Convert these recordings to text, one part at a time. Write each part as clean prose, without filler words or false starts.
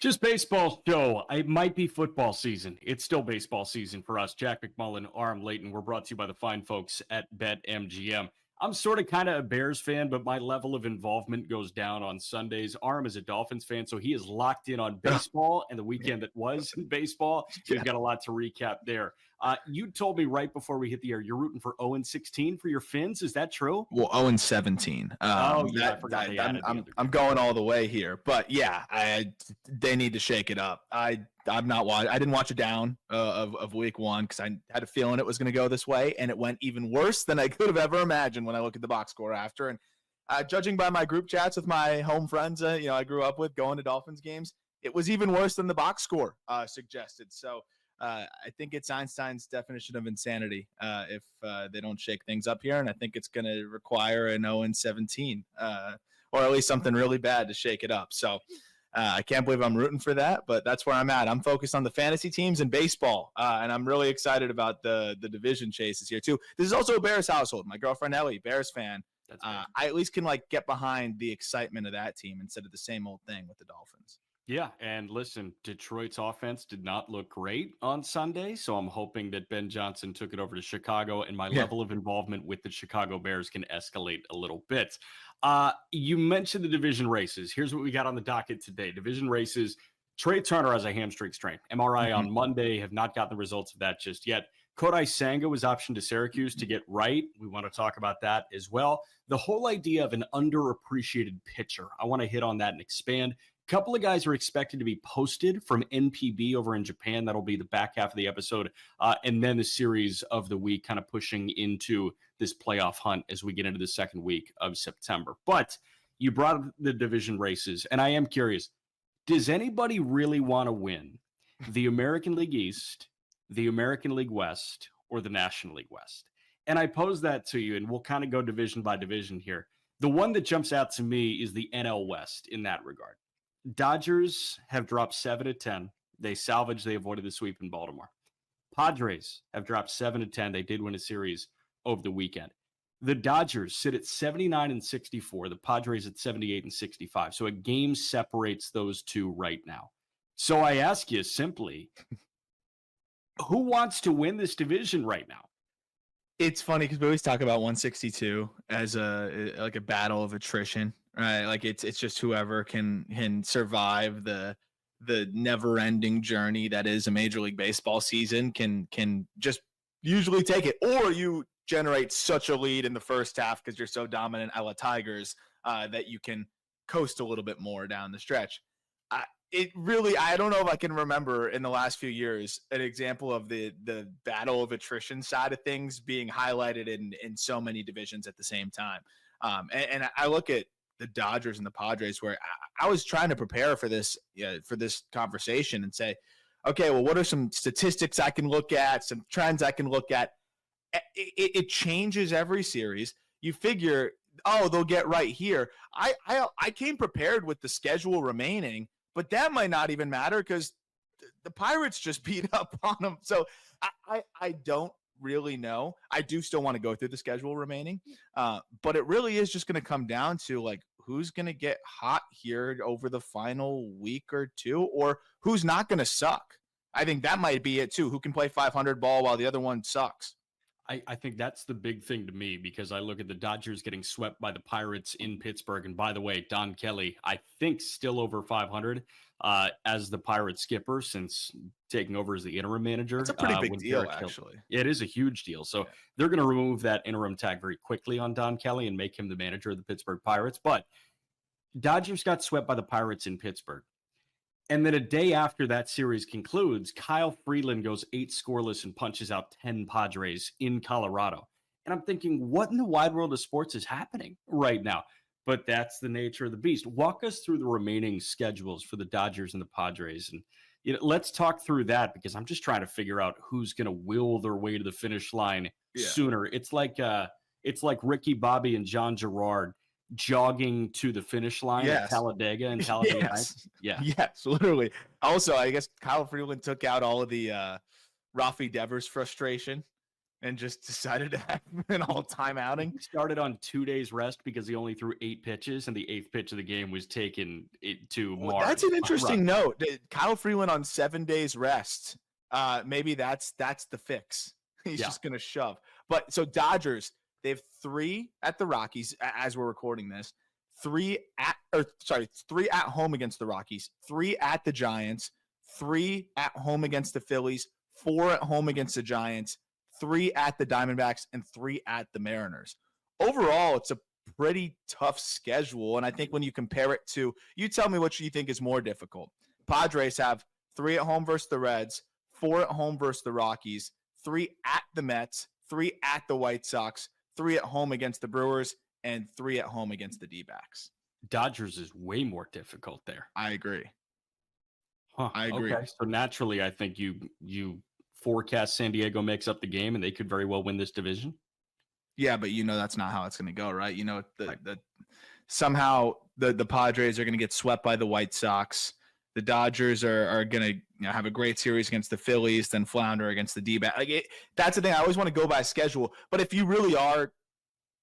Just baseball show. It might be football season. It's still baseball season for us. Jack McMullen, Aram Leighton. We're brought to you by the fine folks at BetMGM. I'm sort of kind of a Bears fan, but my level of involvement goes down on Sundays. Aram is a Dolphins fan, so he is locked in on baseball and the weekend that was in baseball. So we've got a lot to recap there. You told me right before we hit the air, you're rooting for 0-16 for your Fins. Is that true? Well, 0-17. I forgot I'm going all the way here, but yeah, they need to shake it up. I didn't watch it down of week one because I had a feeling it was going to go this way, and it went even worse than I could have ever imagined when I look at the box score after. And judging by my group chats with my home friends, I grew up with going to Dolphins games, it was even worse than the box score suggested. So I think it's Einstein's definition of insanity if they don't shake things up here, and I think it's going to require an 0-17 or at least something really bad to shake it up. So I can't believe I'm rooting for that, but that's where I'm at. I'm focused on the fantasy teams and baseball, and I'm really excited about the division chases here too. This is also a Bears household. My girlfriend Ellie, Bears fan. I at least can get behind the excitement of that team instead of the same old thing with the Dolphins. Yeah, and listen, Detroit's offense did not look great on Sunday, so I'm hoping that Ben Johnson took it over to Chicago, and my level of involvement with the Chicago Bears can escalate a little bit. You mentioned the division races. Here's what we got on the docket today. Division races, Trey Turner has a hamstring strain. MRI on Monday, have not gotten the results of that just yet. Kodai Senga was optioned to Syracuse to get right. We want to talk about that as well. The whole idea of an underappreciated pitcher, I want to hit on that and expand. Couple of guys are expected to be posted from NPB over in Japan. That'll be the back half of the episode. And then the series of the week kind of pushing into this playoff hunt as we get into the second week of September. But you brought up the division races, and I am curious, does anybody really want to win the American League East, the American League West, or the National League West? And I pose that to you, and we'll kind of go division by division here. The one that jumps out to me is the NL West in that regard. Dodgers have dropped 7-10. They avoided the sweep in Baltimore. Padres have dropped 7-10. They did win a series over the weekend. The Dodgers sit at 79-64. The Padres at 78-65. So a game separates those two right now. So I ask you simply, who wants to win this division right now? It's funny because we always talk about 162 as a battle of attrition, right? It's just whoever can survive the never-ending journey that is a Major League Baseball season can just usually take it, or you generate such a lead in the first half because you're so dominant, a la Tigers, that you can coast a little bit more down the stretch. I don't know if I can remember in the last few years an example of the battle of attrition side of things being highlighted in so many divisions at the same time. And I look at the Dodgers and the Padres where I was trying to prepare for this conversation and say, okay, well, what are some statistics I can look at, some trends I can look at? It changes every series. You figure, they'll get right here. I came prepared with the schedule remaining, but that might not even matter because the Pirates just beat up on them. So I don't really know. I do still want to go through the schedule remaining, but it really is just going to come down to who's going to get hot here over the final week or two, or who's not going to suck. I think that might be it too. Who can play 500 ball while the other one sucks? I think that's the big thing to me because I look at the Dodgers getting swept by the Pirates in Pittsburgh. And by the way, Don Kelly, I think still over 500 as the Pirates skipper since taking over as the interim manager. It's a pretty big deal, actually. It is a huge deal. So they're going to remove that interim tag very quickly on Don Kelly and make him the manager of the Pittsburgh Pirates. But Dodgers got swept by the Pirates in Pittsburgh. And then a day after that series concludes, Kyle Freeland goes 8 scoreless and punches out 10 Padres in Colorado. And I'm thinking, what in the wide world of sports is happening right now? But that's the nature of the beast. Walk us through the remaining schedules for the Dodgers and the Padres. And let's talk through that because I'm just trying to figure out who's going to will their way to the finish line sooner. It's like Ricky Bobby and John Gerard jogging to the finish line at Talladega and Talladega Nights. Yes, literally. Also, I guess Kyle Freeland took out all of the Rafi Devers frustration and just decided to have an all-time outing. He started on 2 days rest because he only threw 8 pitches, and the 8th pitch of the game was taken to Mars. That's an interesting note. Kyle Freeland on 7 days rest. Maybe that's the fix. He's just going to shove. But so Dodgers, they have 3 at the Rockies as we're recording this. 3 at home against the Rockies, 3 at the Giants, 3 at home against the Phillies, 4 at home against the Giants, 3 at the Diamondbacks, and 3 at the Mariners. Overall, it's a pretty tough schedule. And I think when you compare it to, you tell me what you think is more difficult. Padres have 3 at home versus the Reds, 4 at home versus the Rockies, 3 at the Mets, 3 at the White Sox, 3 at home against the Brewers, and 3 at home against the D-backs. Dodgers is way more difficult there. I agree. I agree. Okay. So naturally, I think you forecast San Diego makes up the game, and they could very well win this division. Yeah, but that's not how it's going to go, right? Somehow the Padres are going to get swept by the White Sox. The Dodgers are going to have a great series against the Phillies, then flounder against the D-backs. That's the thing. I always want to go by schedule, but if you really are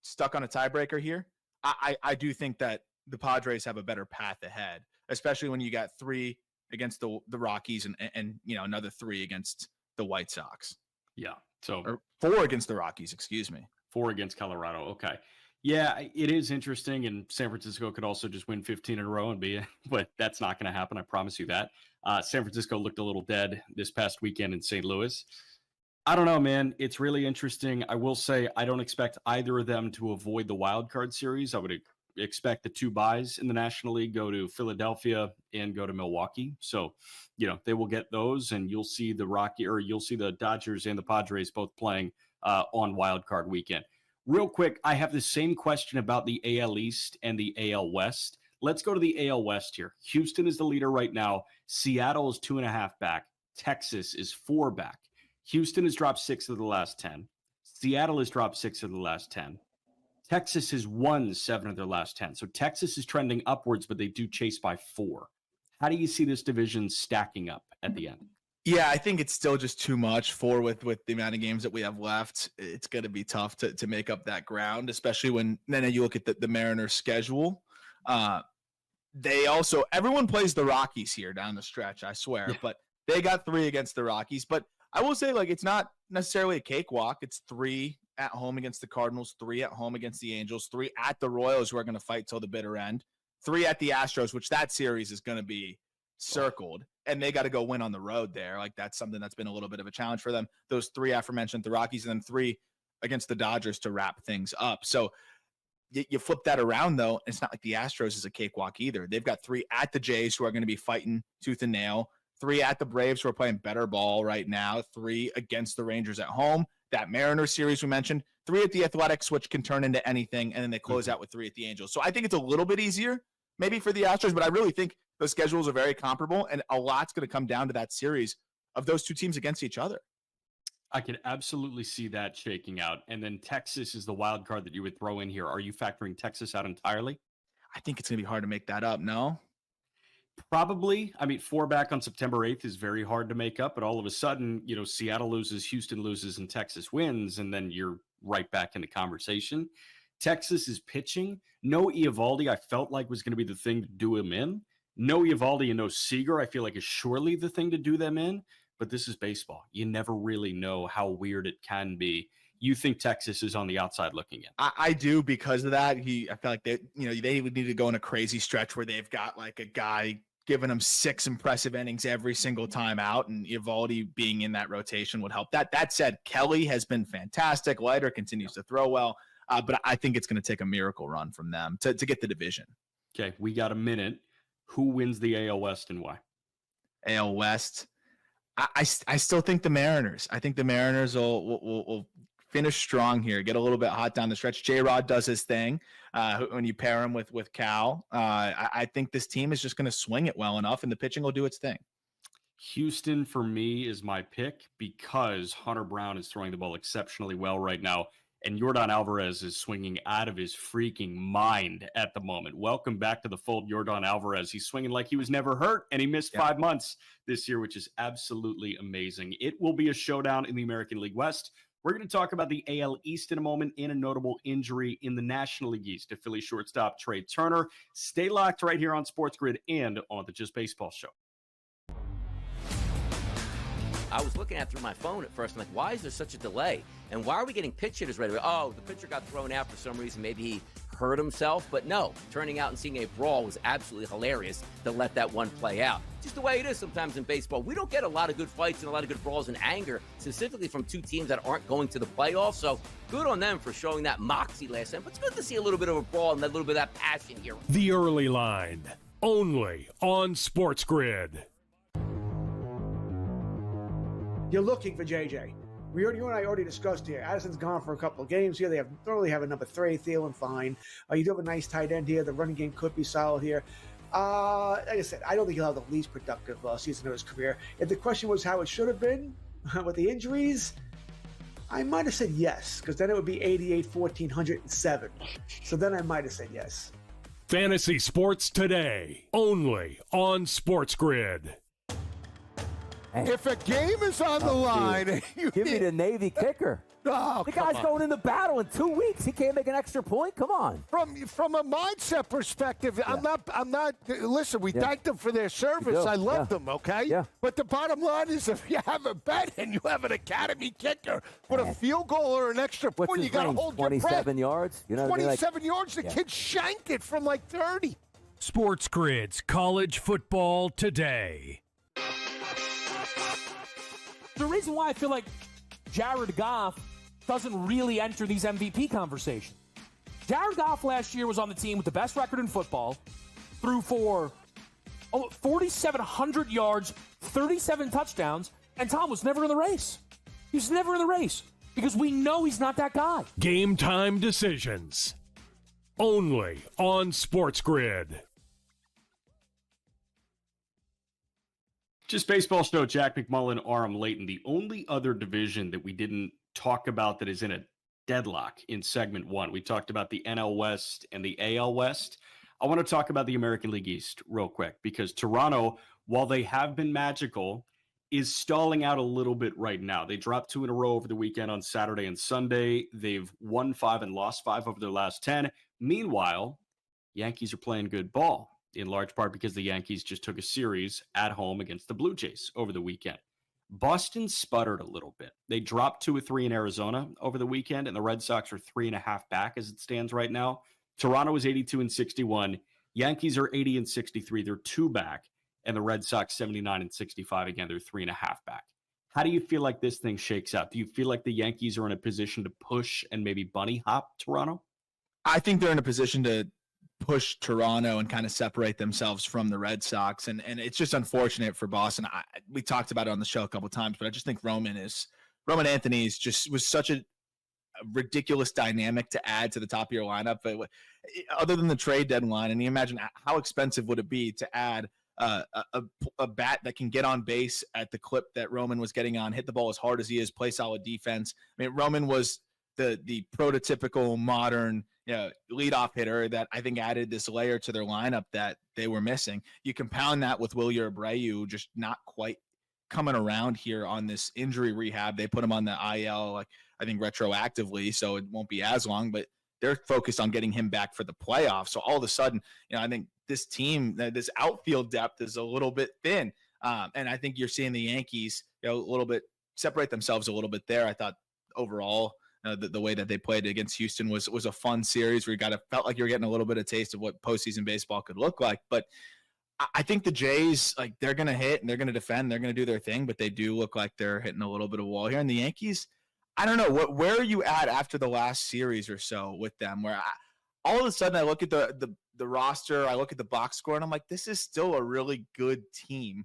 stuck on a tiebreaker here, I do think that the Padres have a better path ahead, especially when you got 3 against the Rockies and another 3 against the White Sox. Yeah. So or 4 against the Rockies, excuse me. 4 against Colorado. Okay. Yeah, it is interesting, and San Francisco could also just win 15 in a row but that's not going to happen. I promise you that. San Francisco looked a little dead this past weekend in St. Louis. I don't know, man. It's really interesting. I will say I don't expect either of them to avoid the wild card series. I would expect the 2 byes in the National League go to Philadelphia and go to Milwaukee. So, they will get those, and you'll see the Dodgers and the Padres both playing on wild card weekend. Real quick, I have the same question about the AL East and the AL West. Let's go to the AL West here. Houston is the leader right now. Seattle is 2.5 back. Texas is 4 back. Houston has dropped 6 of the last 10. Seattle has dropped 6 of the last 10. Texas has won 7 of their last 10. So Texas is trending upwards, but they do chase by 4. How do you see this division stacking up at the end? Yeah, I think it's still just too much for with the amount of games that we have left. It's going to be tough to make up that ground, especially when then you look at the Mariners schedule. Everyone plays the Rockies here down the stretch, I swear, but they got 3 against the Rockies. But I will say, it's not necessarily a cakewalk. It's 3 at home against the Cardinals, 3 at home against the Angels, 3 at the Royals, who are going to fight till the bitter end, 3 at the Astros, which that series is going to be circled, and they got to go win on the road there. That's something that's been a little bit of a challenge for them. Those 3 aforementioned, the Rockies, and then 3 against the Dodgers to wrap things up. So you flip that around, though, it's not like the Astros is a cakewalk either. They've got 3 at the Jays, who are going to be fighting tooth and nail, 3 at the Braves, who are playing better ball right now, 3 against the Rangers at home. That Mariners series we mentioned, 3 at the Athletics, which can turn into anything, and then they close out with 3 at the Angels. So I think it's a little bit easier maybe for the Astros, but I really think those schedules are very comparable, and a lot's going to come down to that series of those 2 teams against each other. I could absolutely see that shaking out. And then Texas is the wild card that you would throw in here. Are you factoring Texas out entirely? I think it's going to be hard to make that up, no? Probably. 4 back on September 8th is very hard to make up, but all of a sudden, Seattle loses, Houston loses, and Texas wins, and then you're right back in the conversation. Texas is pitching. No Eovaldi, I felt like was going to be the thing to do him in. No Eovaldi and no Seager, I feel like is surely the thing to do them in, but this is baseball. You never really know how weird it can be. You think Texas is on the outside looking in? I do, because of that. I feel like they would need to go in a crazy stretch where they've got a guy giving them 6 impressive innings every single time out, and Eovaldi being in that rotation would help. That said, Kelly has been fantastic. Leiter continues to throw well, but I think it's going to take a miracle run from them to get the division. Okay, we got a minute. Who wins the AL West and why? AL West, I still think the Mariners. I think the Mariners will finish strong here, get a little bit hot down the stretch. J-Rod does his thing when you pair him with Cal. I think this team is just going to swing it well enough, and the pitching will do its thing. Houston, for me, is my pick because Hunter Brown is throwing the ball exceptionally well right now, and Yordan Alvarez is swinging out of his freaking mind at the moment. Welcome back to the fold, Yordan Alvarez. He's swinging like he was never hurt, and he missed 5 months this year, which is absolutely amazing. It will be a showdown in the American League West. We're going to talk about the AL East in a moment and a notable injury in the National League East to Philly shortstop Trey Turner. Stay locked right here on SportsGrid and on the Just Baseball Show. I was looking at through my phone at first. I'm like, why is there such a delay? And why are we getting pitch hitters right away? Oh, the pitcher got thrown out for some reason. Maybe he hurt himself. But no, turning out and seeing a brawl was absolutely hilarious to let that one play out. Just the way it is sometimes in baseball. We don't get a lot of good fights and a lot of good brawls and anger, specifically from two teams that aren't going to the playoffs. So good on them for showing that moxie last time. But it's good to see a little bit of a brawl and a little bit of that passion here. The Early Line, only on SportsGrid. You're looking for JJ. You and I already discussed here. Addison's gone for a couple of games here. They don't really have a number 3. Thielen, fine. You do have a nice tight end here. The running game could be solid here. Like I said, I don't think he'll have the least productive season of his career. If the question was how it should have been with the injuries, I might have said yes, because then it would be 88, 1,407. So then I might have said yes. Fantasy Sports Today, only on SportsGrid. If a game is on the line, give me the Navy kicker. Oh, the guy's going into battle in 2 weeks. He can't make an extra point. Come on. From a mindset perspective, yeah. I'm not. Listen, we thank them for their service. I love them. Okay. Yeah. But the bottom line is, if you have a bet and you have an academy kicker with a field goal or an extra point, you got to hold your breath. 27 yards. You know, 27 yards. The kid shanked it from like 30. SportsGrid's College Football Today. The reason why I feel like Jared Goff doesn't really enter these MVP conversations. Jared Goff last year was on the team with the best record in football, threw for 4,700 yards, 37 touchdowns, and Tom was never in the race. He was never in the race because we know he's not that guy. Game time decisions, only on SportsGrid. Just Baseball Show, Jack McMullen, Aram Leighton. The only other division that we didn't talk about that is in a deadlock in segment 1. We talked about the NL West and the AL West. I want to talk about the American League East real quick because Toronto, while they have been magical, is stalling out a little bit right now. They dropped 2 in a row over the weekend on Saturday and Sunday. They've won 5 and lost 5 over their last 10. Meanwhile, Yankees are playing good ball, in large part because the Yankees just took a series at home against the Blue Jays over the weekend. Boston sputtered a little bit. They dropped 2 or 3 in Arizona over the weekend, and the Red Sox are 3.5 back as it stands right now. Toronto is 82 and 61. Yankees are 80 and 63. They're 2 back, and the Red Sox 79 and 65. Again, they're 3.5 back. How do you feel like this thing shakes out? Do you feel like the Yankees are in a position to push and maybe bunny hop Toronto? I think they're in a position to push Toronto and kind of separate themselves from the Red Sox. And it's just unfortunate for Boston. We talked about it on the show a couple of times, but I just think Roman Anthony was such a ridiculous dynamic to add to the top of your lineup. But other than the trade deadline, and you imagine how expensive would it be to add a bat that can get on base at the clip that Roman was getting on, hit the ball as hard as he is, play solid defense. I mean, Roman was the prototypical modern leadoff hitter that I think added this layer to their lineup that they were missing. You compound that with Wilyer Abreu just not quite coming around here on this injury rehab. They put him on the IL, like I think retroactively, so it won't be as long, but they're focused on getting him back for the playoffs. So all of a sudden, I think this team, this outfield depth is a little bit thin. And I think you're seeing the Yankees, a little bit separate themselves a little bit there. I thought overall, the way that they played against Houston was a fun series where you felt like you're getting a little bit of taste of what postseason baseball could look like. But I think the Jays, like, they're going to hit and they're going to defend, they're going to do their thing, but they do look like they're hitting a little bit of a wall here. And the Yankees, I don't know, where are you at after the last series or so with them? Where all of a sudden I look at the roster, I look at the box score, and I'm like, this is still a really good team.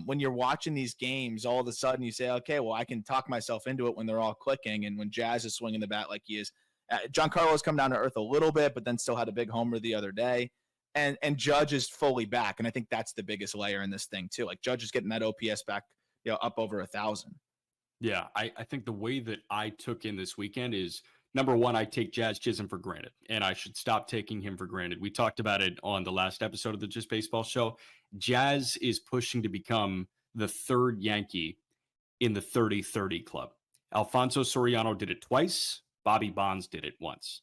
When you're watching these games, all of a sudden you say, okay, well, I can talk myself into it when they're all clicking. And when Jazz is swinging the bat like he is, Giancarlo's come down to earth a little bit, but then still had a big homer the other day. And Judge is fully back. And I think that's the biggest layer in this thing too. Like Judge is getting that OPS back, up over 1,000. Yeah. I think the way that I took in this weekend is, number one, I take Jazz Chisholm for granted, and I should stop taking him for granted. We talked about it on the last episode of the Just Baseball Show. Jazz is pushing to become the third Yankee in the 30-30 club. Alfonso Soriano did it twice. Bobby Bonds did it once.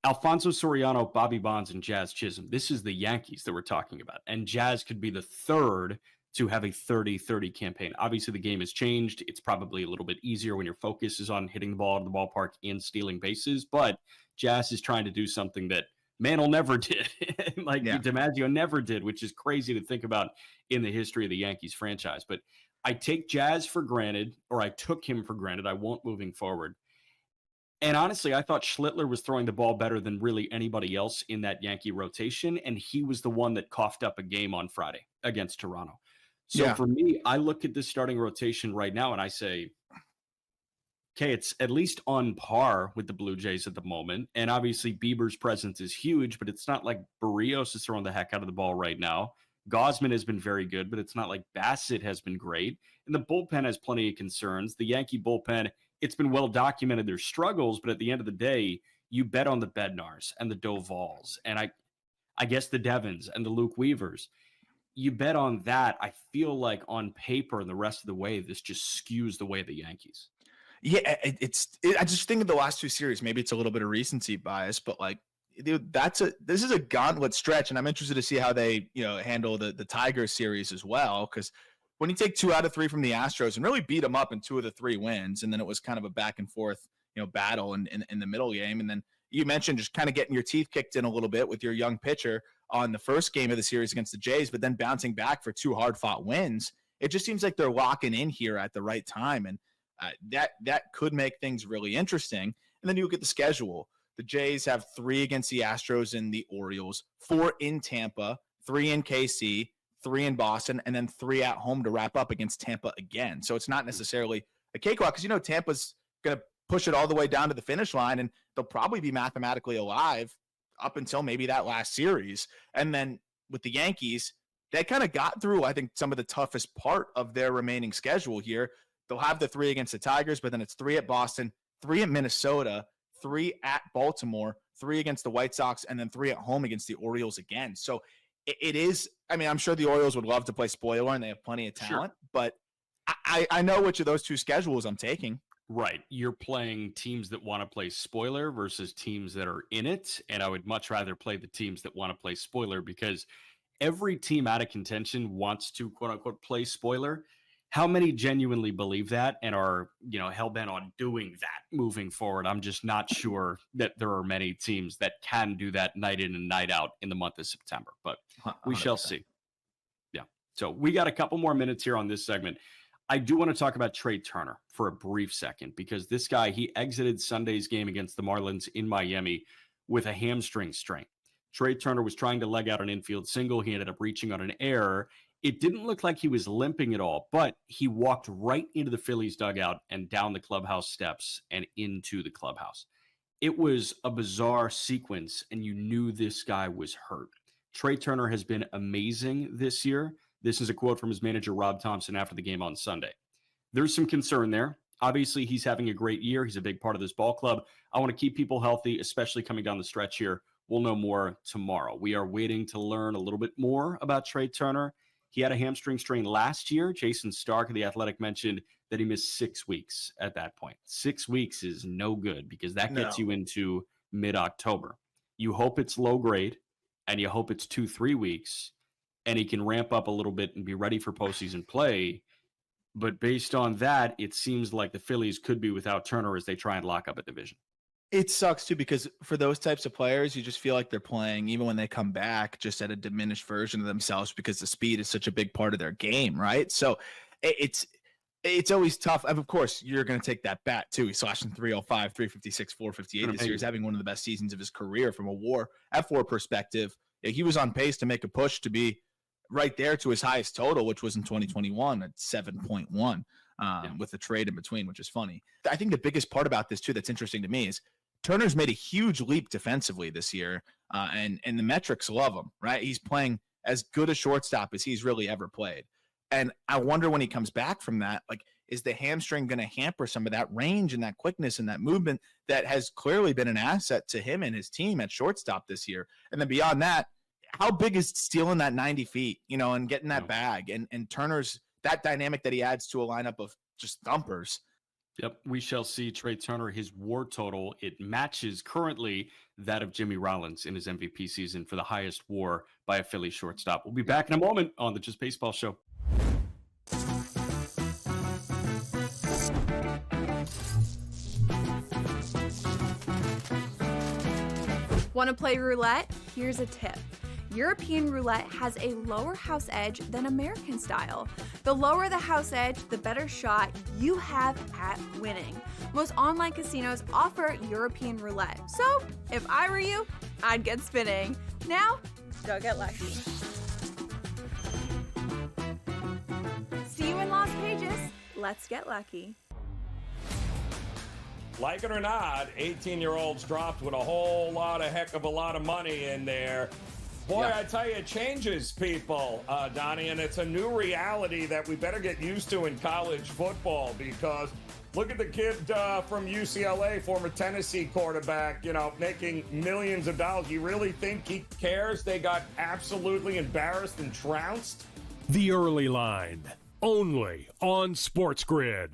Alfonso Soriano, Bobby Bonds, and Jazz Chisholm. This is the Yankees that we're talking about. And Jazz could be the third to have a 30-30 campaign. Obviously, the game has changed. It's probably a little bit easier when your focus is on hitting the ball out of the ballpark and stealing bases. But Jazz is trying to do something that Mantle never did. DiMaggio never did, which is crazy to think about in the history of the Yankees franchise. But I take Jazz for granted, or I took him for granted. I won't moving forward. And honestly, I thought Schlittler was throwing the ball better than really anybody else in that Yankee rotation, and he was the one that coughed up a game on Friday against Toronto. So for me, I look at this starting rotation right now, and I say, okay, it's at least on par with the Blue Jays at the moment. And obviously, Bieber's presence is huge, but it's not like Barrios is throwing the heck out of the ball right now. Gausman has been very good, but it's not like Bassett has been great. And the bullpen has plenty of concerns. The Yankee bullpen, it's been well documented their struggles, but at the end of the day, you bet on the Bednars and the Dovals and I guess the Devons and the Luke Weavers. You bet on that. I feel like on paper and the rest of the way, this just skews the way of the Yankees. Yeah, I just think of the last two series. Maybe it's a little bit of recency bias, but like, dude, this is a gauntlet stretch, and I'm interested to see how they handle the Tigers series as well. Because when you take 2 out of 3 from the Astros and really beat them up in 2 of the 3 wins, and then it was kind of a back and forth battle in the middle game, and then you mentioned just kind of getting your teeth kicked in a little bit with your young pitcher on the first game of the series against the Jays, but then bouncing back for 2 hard-fought wins. It just seems like they're locking in here at the right time, and that could make things really interesting. And then you look at the schedule. The Jays have 3 against the Astros and the Orioles, 4 in Tampa, 3 in KC, 3 in Boston, and then 3 at home to wrap up against Tampa again. So it's not necessarily a cakewalk because, Tampa's going to push it all the way down to the finish line, and they'll probably be mathematically alive up until maybe that last series. And then with the Yankees, they kind of got through, I think, some of the toughest part of their remaining schedule here. They'll have the 3 against the Tigers, but then it's 3 at Boston, 3 at Minnesota, 3 at Baltimore, 3 against the White Sox, and then 3 at home against the Orioles again. So it is, I'm sure the Orioles would love to play spoiler, and they have plenty of talent, but I know which of those 2 schedules I'm taking. Right. You're playing teams that want to play spoiler versus teams that are in it. And I would much rather play the teams that want to play spoiler, because every team out of contention wants to, quote unquote, play spoiler. How many genuinely believe that and are, hell-bent on doing that moving forward? I'm just not sure that there are many teams that can do that night in and night out in the month of September, but we 100%. Shall see. Yeah. So we got a couple more minutes here on this segment. I do want to talk about Trey Turner for a brief second, because this guy, he exited Sunday's game against the Marlins in Miami with a hamstring strain. Trey Turner was trying to leg out an infield single. He ended up reaching on an error. It didn't look like he was limping at all, but he walked right into the Phillies dugout and down the clubhouse steps and into the clubhouse. It was a bizarre sequence, and you knew this guy was hurt. Trey Turner has been amazing this year. This is a quote from his manager, Rob Thompson, after the game on Sunday. There's some concern there. Obviously, he's having a great year. He's a big part of this ball club. I want to keep people healthy, especially coming down the stretch here. We'll know more tomorrow. We are waiting to learn a little bit more about Trey Turner. He had a hamstring strain last year. Jason Stark of The Athletic mentioned that he missed 6 weeks at that point. 6 weeks is no good, because that gets you into mid-October. You hope it's low grade, and you hope it's 2-3 weeks, and he can ramp up a little bit and be ready for postseason play. But based on that, it seems like the Phillies could be without Turner as they try and lock up a division. It sucks too, because for those types of players, you just feel like they're playing, even when they come back, just at a diminished version of themselves, because the speed is such a big part of their game, right? So it's always tough. Of course, you're going to take that bat too. He's slashing 305, 356, 458 this year. He's having one of the best seasons of his career from a WAR F4 perspective. He was on pace to make a push to be right there to his highest total, which was in 2021 at 7.1 with the trade in between, which is funny. I think the biggest part about this too that's interesting to me is Turner's made a huge leap defensively this year, and the metrics love him, right? He's playing as good a shortstop as he's really ever played. And I wonder when he comes back from that, like, is the hamstring going to hamper some of that range and that quickness and that movement that has clearly been an asset to him and his team at shortstop this year? And then beyond that, how big is stealing that 90 feet, and getting that bag and Turner's that dynamic that he adds to a lineup of just thumpers? Yep, we shall see. Trey Turner, his WAR total, it matches currently that of Jimmy Rollins in his MVP season for the highest WAR by a Philly shortstop. We'll be back in a moment on the Just Baseball Show. Want to play roulette? Here's a tip. European roulette has a lower house edge than American style. The lower the house edge, the better shot you have at winning. Most online casinos offer European roulette. So, if I were you, I'd get spinning. Now, go get lucky. See you in Las Vegas. Let's get lucky. Like it or not, 18-year-olds dropped with a whole lot of lot of money in there. Boy, yeah. I tell you, it changes people, Donnie, and it's a new reality that we better get used to in college football, because look at the kid from UCLA, former Tennessee quarterback, making millions of dollars. You really think he cares? They got absolutely embarrassed and trounced. The Early Line, only on SportsGrid.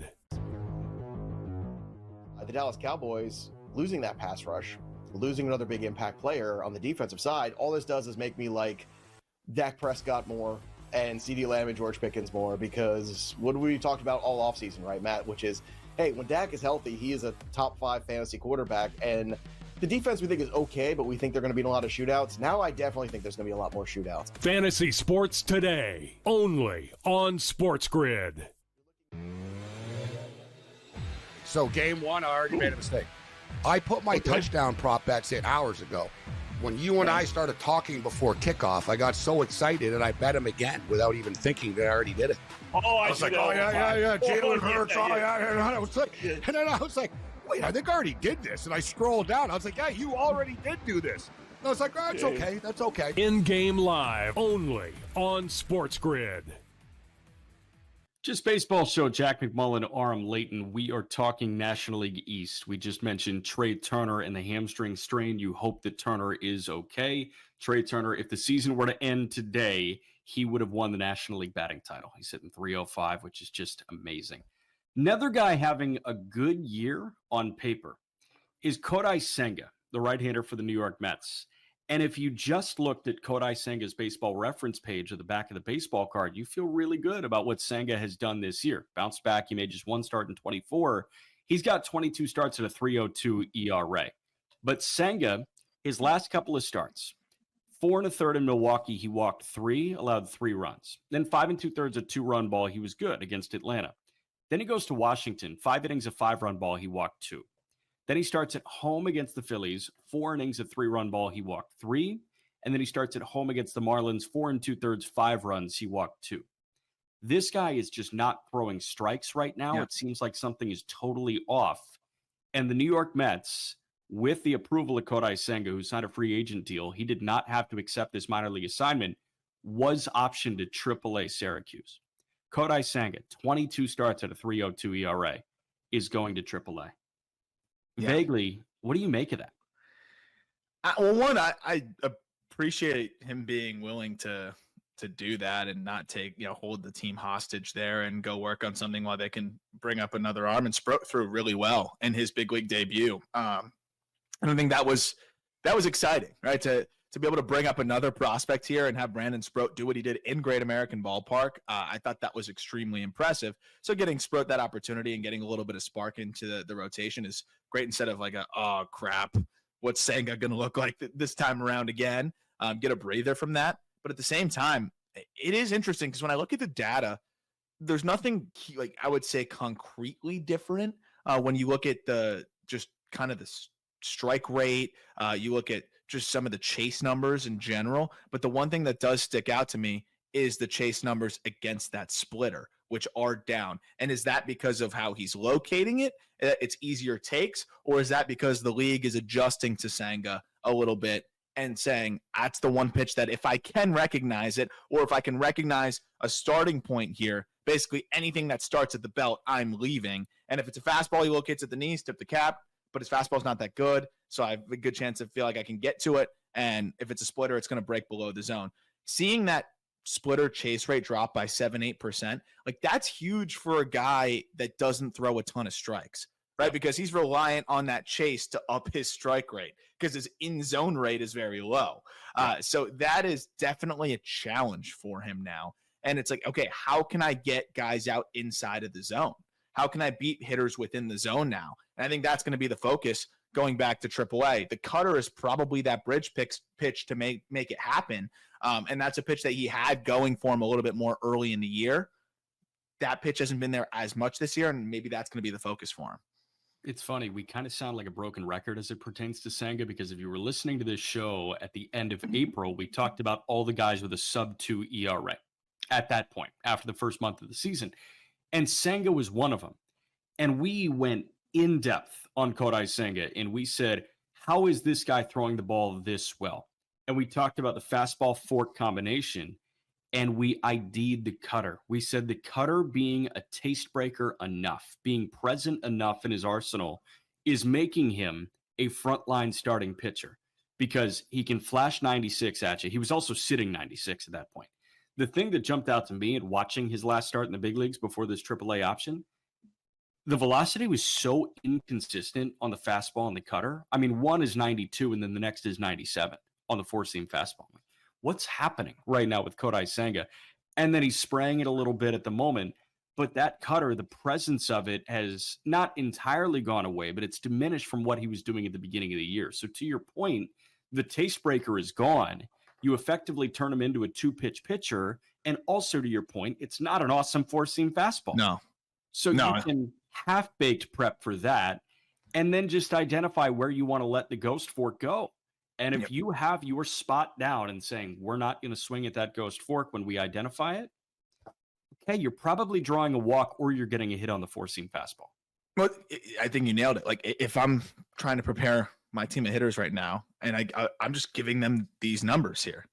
The Dallas Cowboys losing that pass rush, losing another big impact player on the defensive side, all this does is make me like Dak Prescott more and CeeDee Lamb and George Pickens more, because what we talked about all offseason, right, Matt, which is, hey, when Dak is healthy, he is a top 5 fantasy quarterback, and the defense we think is okay, but we think they're going to be in a lot of shootouts. Now I definitely think there's going to be a lot more shootouts. Fantasy Sports Today, only on SportsGrid. So game one, I already made a mistake. I put my touchdown prop bets in hours ago. When you and I started talking before kickoff, I got so excited and I bet him again without even thinking that I already did it. I was like, yeah, Jalen Hurts. I was like, and then I was like, wait, I think I already did this. And I scrolled down. I was like, yeah, you already did do this. And I was like, that's okay. That's okay. In-game live, only on SportsGrid. Just Baseball Show, Jack McMullen, Aram Leighton. We are talking National League East. We just mentioned Trey Turner and the hamstring strain. You hope that Turner is okay. Trey Turner, if the season were to end today, he would have won the National League batting title. He's hitting .305, which is just amazing. Another guy having a good year on paper is Kodai Senga, the right-hander for the New York Mets. And if you just looked at Kodai Senga's baseball reference page at the back of the baseball card, you feel really good about what Senga has done this year. Bounced back. He made just one start in 24. He's got 22 starts at a 3.02 ERA. But Senga, his last couple of starts, 4 1/3 in Milwaukee, he walked 3, allowed 3 runs. Then 5 2/3 a 2-run ball, he was good against Atlanta. Then he goes to Washington, 5 innings of 5-run ball, he walked 2. Then he starts at home against the Phillies, 4 innings of 3-run ball, he walked 3. And then he starts at home against the Marlins, 4 2/3, 5 runs, he walked 2. This guy is just not throwing strikes right now. Yeah. It seems like something is totally off. And the New York Mets, with the approval of Kodai Senga, who signed a free agent deal, he did not have to accept this minor league assignment, was optioned to AAA Syracuse. Kodai Senga, 22 starts at a 3.02 ERA, is going to AAA. Yeah. Vaguely, what do you make of that? I appreciate him being willing to do that and not hold the team hostage there and go work on something while they can bring up another arm. And Sproat threw really well in his big league debut. I don't think that was exciting, right? To be able to bring up another prospect here and have Brandon Sproat do what he did in Great American Ballpark, I thought that was extremely impressive. So getting Sproat that opportunity and getting a little bit of spark into the rotation is great, instead of like oh crap, what's Senga going to look like this time around again? Get a breather from that. But at the same time, it is interesting because when I look at the data, there's nothing like I would say concretely different when you look at the just kind of the strike rate. You look at just some of the chase numbers in general. But the one thing that does stick out to me is the chase numbers against that splitter, which are down. And is that because of how he's locating it? It's easier takes, or is that because the league is adjusting to Senga a little bit and saying that's the one pitch that if I can recognize it, or if I can recognize a starting point here, basically anything that starts at the belt, I'm leaving. And if it's a fastball, he locates at the knees, tip the cap, but his fastball's not that good. So I have a good chance to feel like I can get to it. And if it's a splitter, it's going to break below the zone. Seeing that splitter chase rate dropped by 7-8%. Like, that's huge for a guy that doesn't throw a ton of strikes, right? Because he's reliant on that chase to up his strike rate because his in-zone rate is very low. So that is definitely a challenge for him now. And it's like, okay, how can I get guys out inside of the zone? How can I beat hitters within the zone now? And I think that's going to be the focus going back to AAA. The cutter is probably that bridge pitch to make it happen. And that's a pitch that he had going for him a little bit more early in the year. That pitch hasn't been there as much this year, and maybe that's going to be the focus for him. It's funny. We kind of sound like a broken record as it pertains to Senga, because if you were listening to this show at the end of April, we talked about all the guys with a sub-2 ERA at that point, after the first month of the season. And Senga was one of them. And we went in depth on Kodai Senga, and we said, how is this guy throwing the ball this well? And we talked about the fastball fork combination, and we ID'd the cutter. We said the cutter being a taste breaker enough, being present enough in his arsenal, is making him a frontline starting pitcher because he can flash 96 at you. He was also sitting 96 at that point. The thing that jumped out to me at watching his last start in the big leagues before this AAA option, the velocity was so inconsistent on the fastball and the cutter. I mean, one is 92 and then the next is 97 on the four-seam fastball. What's happening right now with Kodai Senga? And then he's spraying it a little bit at the moment, but that cutter, the presence of it has not entirely gone away, but it's diminished from what he was doing at the beginning of the year. So to your point, the taste breaker is gone. You effectively turn him into a two-pitch pitcher. And also to your point, it's not an awesome four-seam fastball. No. So you can half-baked prep for that and then just identify where you want to let the ghost fork go. And if you have your spot down and saying, we're not going to swing at that ghost fork when we identify it, okay, you're probably drawing a walk or you're getting a hit on the four-seam fastball. Well, I think you nailed it. Like, if I'm trying to prepare my team of hitters right now, and I'm just giving them these numbers here.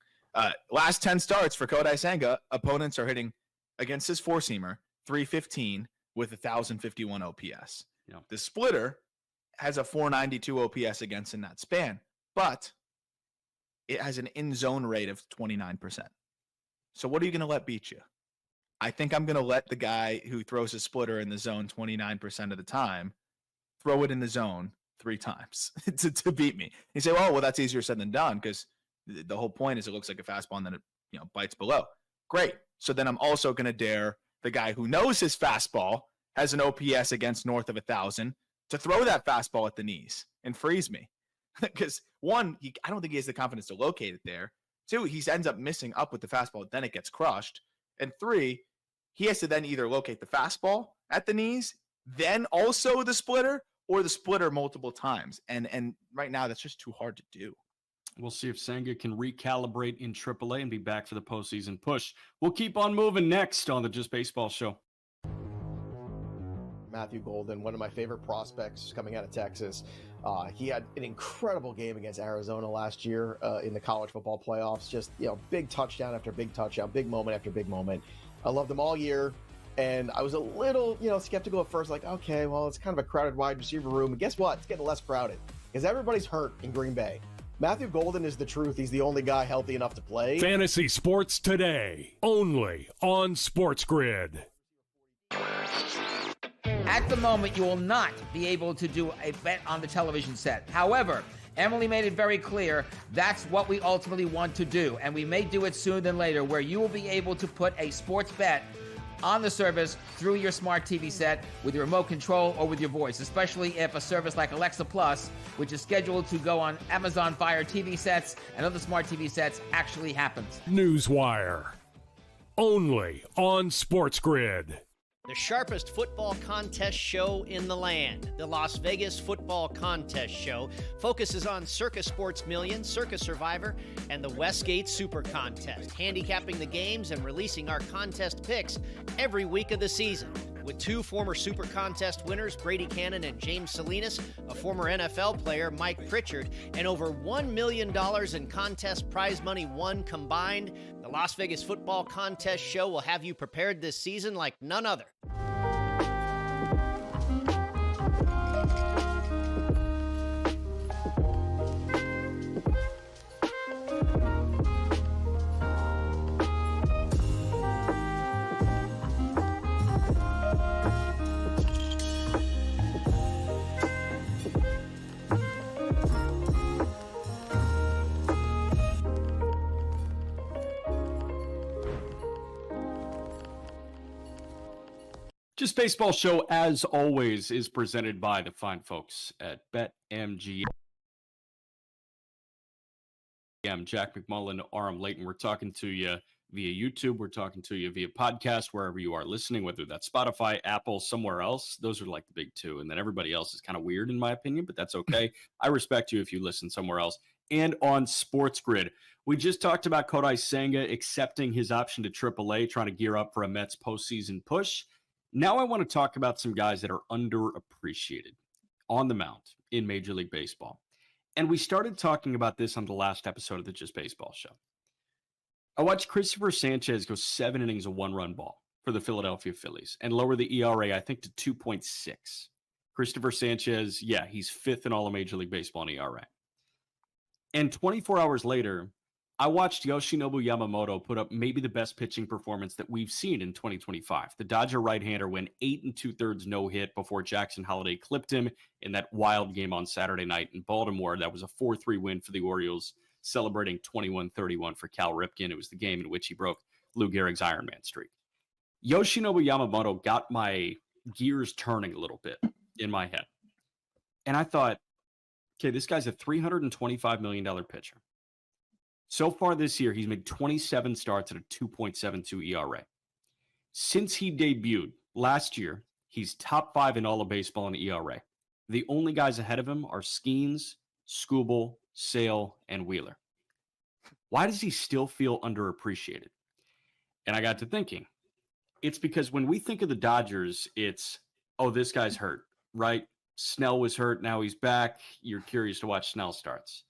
Last 10 starts for Kodai Senga, opponents are hitting against his four-seamer 315 with 1,051 OPS. The splitter has a 492 OPS against in that span, but it has an in-zone rate of 29%. So what are you going to let beat you? I think I'm going to let the guy who throws a splitter in the zone 29% of the time throw it in the zone 3 times to beat me. You say, well, that's easier said than done because the whole point is it looks like a fastball and then it bites below. Great. So then I'm also going to dare the guy who knows his fastball has an OPS against north of 1,000 to throw that fastball at the knees and freeze me. Because one, I don't think he has the confidence to locate it there. 2, he ends up missing up with the fastball, then it gets crushed. And 3, he has to then either locate the fastball at the knees, then also the splitter, or the splitter multiple times. And right now, that's just too hard to do. We'll see if Senga can recalibrate in AAA and be back for the postseason push. We'll keep on moving next on the Just Baseball Show. Matthew Golden, one of my favorite prospects coming out of Texas. He had an incredible game against Arizona last year in the college football playoffs. Just, big touchdown after big touchdown, big moment after big moment. I loved him all year. And I was a little, skeptical at first, like, okay, well, it's kind of a crowded wide receiver room. And guess what? It's getting less crowded because everybody's hurt in Green Bay. Matthew Golden is the truth. He's the only guy healthy enough to play. Fantasy Sports Today, only on SportsGrid. At the moment, you will not be able to do a bet on the television set. However, Emily made it very clear that's what we ultimately want to do. And we may do it sooner than later, where you will be able to put a sports bet on the service through your smart TV set with your remote control or with your voice, especially if a service like Alexa Plus, which is scheduled to go on Amazon Fire TV sets and other smart TV sets, actually happens. Newswire, only on SportsGrid. The sharpest football contest show in the land, the Las Vegas Football Contest Show, focuses on Circus Sports Million, Circus Survivor, and the Westgate Super Contest, handicapping the games and releasing our contest picks every week of the season. With 2 former Super Contest winners, Brady Cannon and James Salinas, a former NFL player, Mike Pritchard, and over $1 million in contest prize money won combined, the Las Vegas Football Contest Show will have you prepared this season like none other. Just Baseball Show, as always, is presented by the fine folks at BetMGM. Jack McMullen, Aram Leighton. We're talking to you via YouTube. We're talking to you via podcast, wherever you are listening, whether that's Spotify, Apple, somewhere else. Those are like the big two. And then everybody else is kind of weird, in my opinion, but that's okay. I respect you if you listen somewhere else. And on SportsGrid. We just talked about Kodai Senga accepting his option to AAA, trying to gear up for a Mets postseason push. Now I want to talk about some guys that are underappreciated on the mound in Major League Baseball. And we started talking about this on the last episode of the Just Baseball Show. I watched Christopher Sanchez go 7 innings of one-run ball for the Philadelphia Phillies and lower the ERA, I think, to 2.6. Christopher Sanchez, yeah, he's 5th in all of Major League Baseball in ERA. And 24 hours later, I watched Yoshinobu Yamamoto put up maybe the best pitching performance that we've seen in 2025. The Dodger right-hander went 8 2/3 no-hit before Jackson Holliday clipped him in that wild game on Saturday night in Baltimore. That was a 4-3 win for the Orioles, celebrating 21-31 for Cal Ripken. It was the game in which he broke Lou Gehrig's Ironman streak. Yoshinobu Yamamoto got my gears turning a little bit in my head. And I thought, okay, this guy's a $325 million pitcher. So far this year, he's made 27 starts at a 2.72 ERA. Since he debuted last year, he's top 5 in all of baseball in ERA. The only guys ahead of him are Skeens, Skubal, Sale, and Wheeler. Why does he still feel underappreciated? And I got to thinking, it's because when we think of the Dodgers, it's, oh, this guy's hurt, right? Snell was hurt, now he's back. You're curious to watch Snell starts.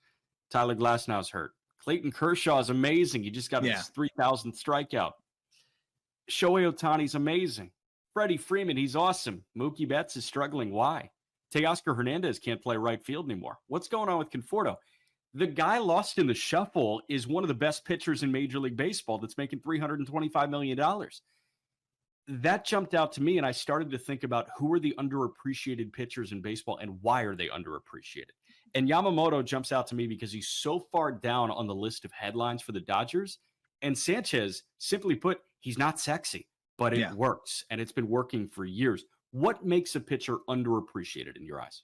Tyler Glasnow's hurt. Clayton Kershaw is amazing. He just got his 3,000th strikeout. Shohei Ohtani's amazing. Freddie Freeman, he's awesome. Mookie Betts is struggling. Why? Teoscar Hernandez can't play right field anymore. What's going on with Conforto? The guy lost in the shuffle is one of the best pitchers in Major League Baseball that's making $325 million. That jumped out to me, and I started to think about who are the underappreciated pitchers in baseball and why are they underappreciated? And Yamamoto jumps out to me because he's so far down on the list of headlines for the Dodgers. And Sanchez, simply put, he's not sexy, but it works, and it's been working for years. What makes a pitcher underappreciated in your eyes?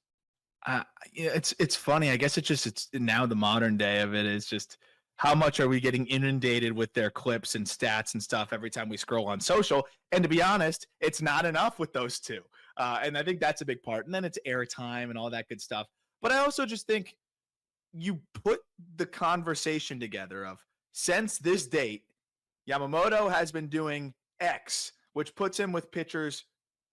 It's funny. I guess it's now the modern day of it is just how much are we getting inundated with their clips and stats and stuff every time we scroll on social? And to be honest, it's not enough with those two. And I think that's a big part. And then it's airtime and all that good stuff. But I also just think you put the conversation together of since this date, Yamamoto has been doing X, which puts him with pitchers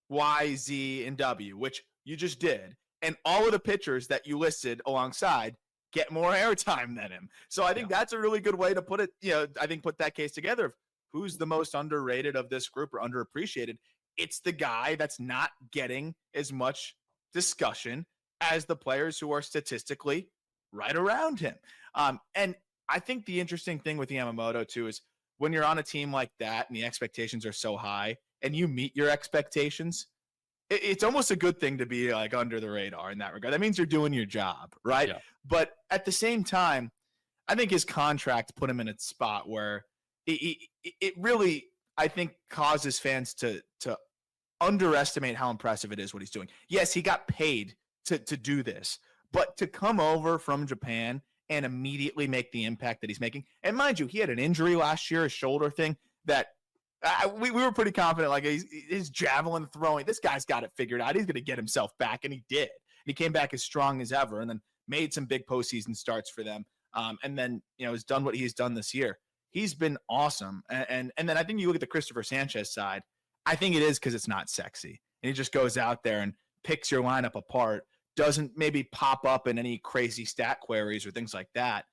Y, Z, and W, which you just did. And all of the pitchers that you listed alongside get more airtime than him. So I think that's a really good way to put it. You know, I think put that case together of who's the most underrated of this group or underappreciated. It's the guy that's not getting as much discussion as the players who are statistically right around him. And I think the interesting thing with Yamamoto too is when you're on a team like that and the expectations are so high and you meet your expectations, it's almost a good thing to be like under the radar in that regard. That means you're doing your job, right? Yeah. But at the same time, I think his contract put him in a spot where it really, I think, causes fans to underestimate how impressive it is what he's doing. Yes, he got paid to do this, but to come over from Japan and immediately make the impact that he's making. And mind you, he had an injury last year, a shoulder thing that we were pretty confident, like his javelin throwing, this guy's got it figured out. He's going to get himself back, and he did. He came back as strong as ever and then made some big postseason starts for them. And then, you know, has done what he's done this year. He's been awesome. And then I think you look at the Christopher Sanchez side, I think it is because it's not sexy. And he just goes out there and picks your lineup apart, doesn't maybe pop up in any crazy stat queries or things like that.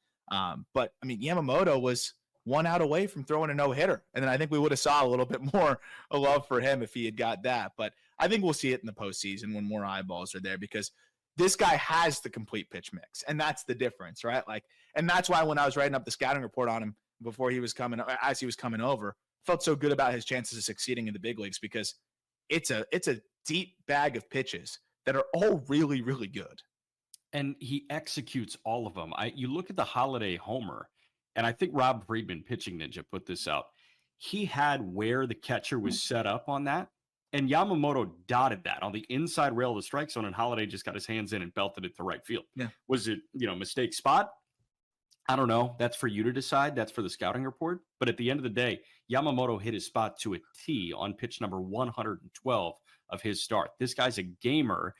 But, I mean, Yamamoto was 1 out away from throwing a no-hitter. And then I think we would have saw a little bit more love for him if he had got that. But I think we'll see it in the postseason when more eyeballs are there because this guy has the complete pitch mix. And that's the difference, right? Like, and that's why when I was writing up the scouting report on him before he was coming, as he was coming over, I felt so good about his chances of succeeding in the big leagues because it's a deep bag of pitches that are all really, really good. And he executes all of them. You look at the Holiday homer, and I think Rob Friedman, Pitching Ninja, put this out. He had where the catcher was set up on that. And Yamamoto dotted that on the inside rail of the strike zone, and Holiday just got his hands in and belted it to right field. Yeah. Was it, mistake spot? I don't know. That's for you to decide. That's for the scouting report. But at the end of the day, Yamamoto hit his spot to a T on pitch number 112 of his start. This guy's a gamer.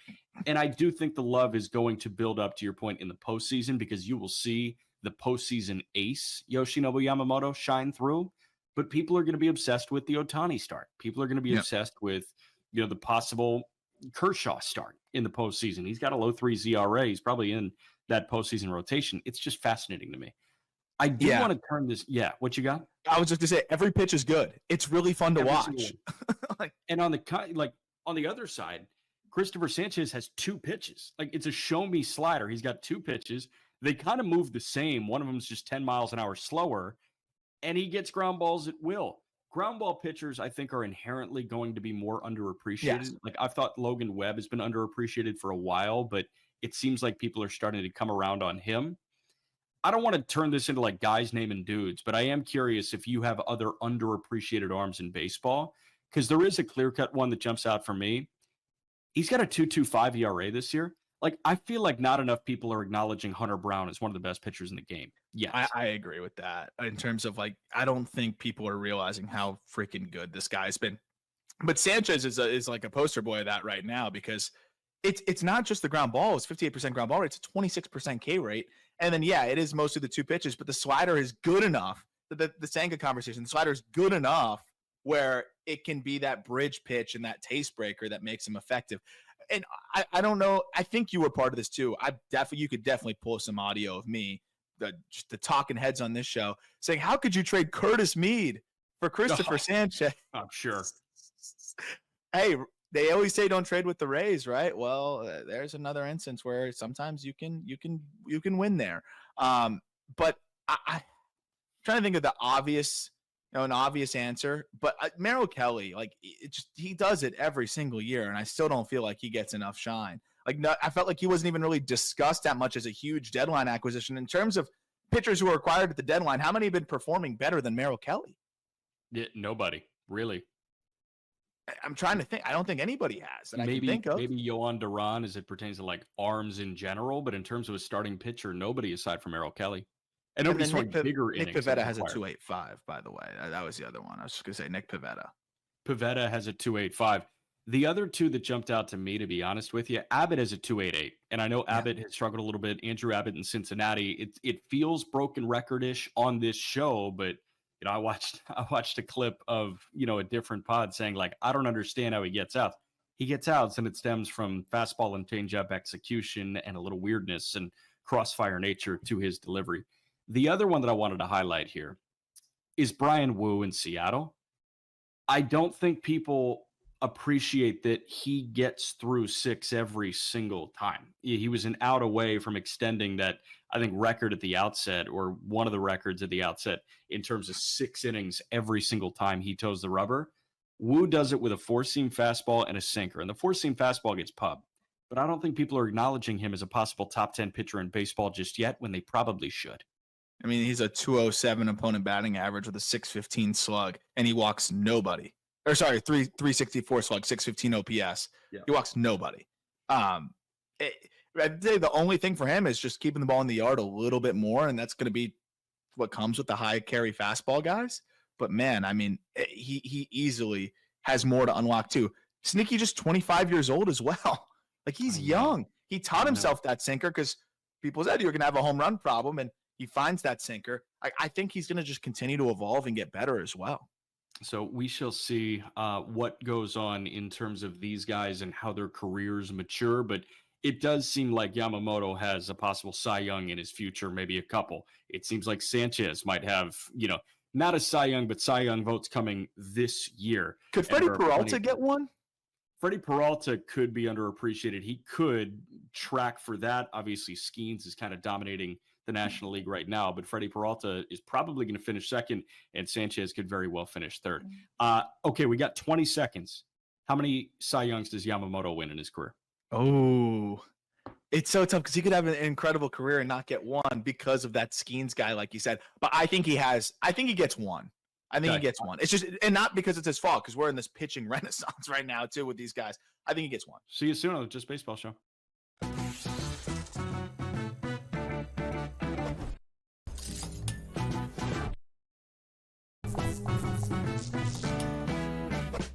And I do think the love is going to build up, to your point, in the postseason, because you will see the postseason ace, Yoshinobu Yamamoto, shine through. But people are going to be obsessed with the Ohtani start. People are going to be obsessed with, the possible Kershaw start in the postseason. He's got a low 3 ZRA. He's probably in that postseason rotation. It's just fascinating to me. I do want to turn this. Yeah. What you got? I was just going to say, every pitch is good. It's really fun to watch. And on the other side, Christopher Sanchez has 2 pitches. Like, it's a show me slider. He's got 2 pitches. They kind of move the same. One of them is just 10 miles an hour slower, and he gets ground balls at will. Ground ball pitchers, I think, are inherently going to be more underappreciated. Yes. Like, I've thought Logan Webb has been underappreciated for a while, but it seems like people are starting to come around on him. I don't want to turn this into like guys naming dudes, but I am curious if you have other underappreciated arms in baseball, because there is a clear-cut one that jumps out for me. He's got a 2.25 ERA this year. Like, I feel like not enough people are acknowledging Hunter Brown as one of the best pitchers in the game. Yes. I agree with that in terms of, like, I don't think people are realizing how freaking good this guy's been. But Sanchez is like a poster boy of that right now, because it's not just the ground ball. It's 58% ground ball rate. It's a 26% K rate. And then, it is mostly the 2 pitches, but the slider is good enough. The Senga conversation, the slider is good enough where it can be that bridge pitch and that taste breaker that makes him effective. And I don't know. I think you were part of this too. You could definitely pull some audio of me, just the talking heads on this show, saying, how could you trade Curtis Mead for Christopher Sanchez? I'm sure. Hey, they always say don't trade with the Rays, right? Well, there's another instance where sometimes you can win there. But I'm trying to think of the obvious, an obvious answer. But Merrill Kelly, like, he does it every single year, and I still don't feel like he gets enough shine. Like, I felt like he wasn't even really discussed that much as a huge deadline acquisition. In terms of pitchers who were acquired at the deadline, how many have been performing better than Merrill Kelly? Yeah, nobody, really. I'm trying to think. I don't think anybody has that I can think of. Maybe Yohan Duran as it pertains to, like, arms in general, but in terms of a starting pitcher, nobody aside from Merrill Kelly. And nobody's throwing bigger innings. Nick Pivetta has a 2.85, by the way. That was the other one. I was just going to say Nick Pivetta. Pivetta has a 2.85. The other two that jumped out to me, to be honest with you, Abbott has a 2.88. And I know Abbott has struggled a little bit. Andrew Abbott in Cincinnati. It feels broken record-ish on this show, but I watched a clip of, a different pod saying, like, I don't understand how he gets outs. He gets outs, and it stems from fastball and changeup execution and a little weirdness and crossfire nature to his delivery. The other one that I wanted to highlight here is Brian Wu in Seattle. I don't think people appreciate that he gets through 6 every single time. He was an out away from extending that, I think, record at the outset, or one of the records at the outset, in terms of 6 innings every single time he toes the rubber. Wu does it with a 4-seam fastball and a sinker, and the 4-seam fastball gets pub. But I don't think people are acknowledging him as a possible top 10 pitcher in baseball just yet, when they probably should. I mean, he's a 207 opponent batting average with a 615 slug, and he walks nobody. Or sorry, 364 slug, 615 OPS. Yeah. He walks nobody. I'd say the only thing for him is just keeping the ball in the yard a little bit more, and that's going to be what comes with the high carry fastball guys. But man, I mean, he easily has more to unlock too. Sneaky, just 25 years old as well. Like, he's young. He taught himself that sinker because people said you're going to have a home run problem, and he finds that sinker. I think he's going to just continue to evolve and get better as well. So we shall see what goes on in terms of these guys and how their careers mature. But it does seem like Yamamoto has a possible Cy Young in his future, maybe a couple. It seems like Sanchez might have, not a Cy Young, but Cy Young votes coming this year. Could Freddie Peralta get one? Freddie Peralta could be underappreciated. He could track for that. Obviously, Skeens is kind of dominating the National League right now, but Freddie Peralta is probably going to finish second, and Sanchez could very well finish third. Okay, we got 20 seconds. How many Cy Youngs does Yamamoto win in his career? Oh, it's so tough because he could have an incredible career and not get one because of that Skeens guy, like you said. But I think he gets one. I think he gets one. It's just, and not because it's his fault, because we're in this pitching renaissance right now too with these guys. I think he gets one. See you soon on the Just Baseball Show.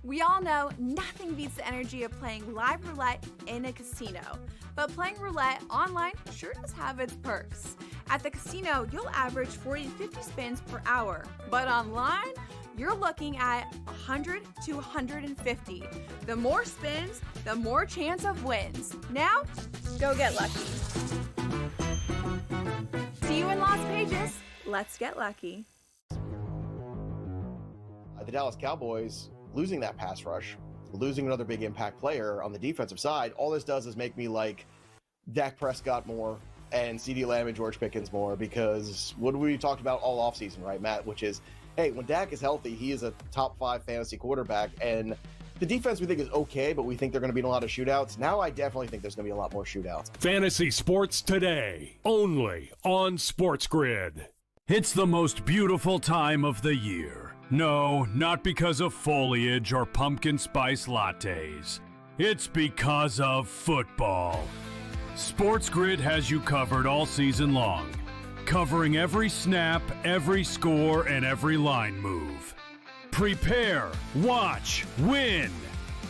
We all know nothing beats the energy of playing live roulette in a casino. But playing roulette online sure does have its perks. At the casino, you'll average 40 to 50 spins per hour. But online, you're looking at 100 to 150. The more spins, the more chance of wins. Now, go get lucky. See you in Las Vegas. Let's get lucky. The Dallas Cowboys losing that pass rush, losing another big impact player on the defensive side, all this does is make me like Dak Prescott more and CeeDee Lamb and George Pickens more, because what we talked about all offseason, right, Matt, which is, hey, when Dak is healthy, he is a top 5 fantasy quarterback, and the defense we think is okay, but we think they're going to be in a lot of shootouts. Now I definitely think there's going to be a lot more shootouts. Fantasy Sports Today, only on SportsGrid. It's the most beautiful time of the year. No, not because of foliage or pumpkin spice lattes. It's because of football. SportsGrid has you covered all season long, covering every snap, every score, and every line move. Prepare, watch, win.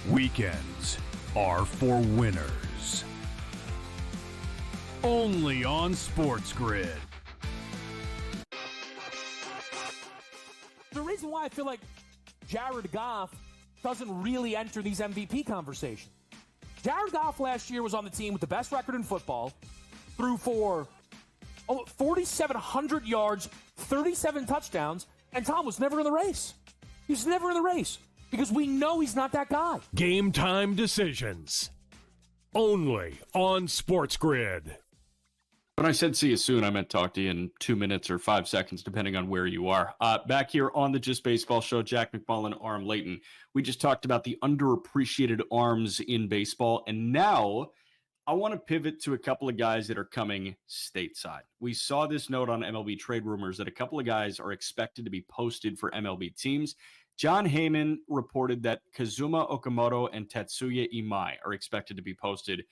Weekends are for winners. Only on SportsGrid. The reason why I feel like Jared Goff doesn't really enter these MVP conversations. Jared Goff last year was on the team with the best record in football, threw for 4,700 yards, 37 touchdowns, and Tom was never in the race. He was never in the race because we know he's not that guy. Game time decisions, only on SportsGrid. When I said see you soon, I meant talk to you in 2 minutes or 5 seconds, depending on where you are. Back here on the Just Baseball Show, Jack McMullen, Aram Leighton. We just talked about the underappreciated arms in baseball, and now I want to pivot to a couple of guys that are coming stateside. We saw this note on MLB Trade Rumors that a couple of guys are expected to be posted for MLB teams. John Heyman reported that Kazuma Okamoto and Tetsuya Imai are expected to be posted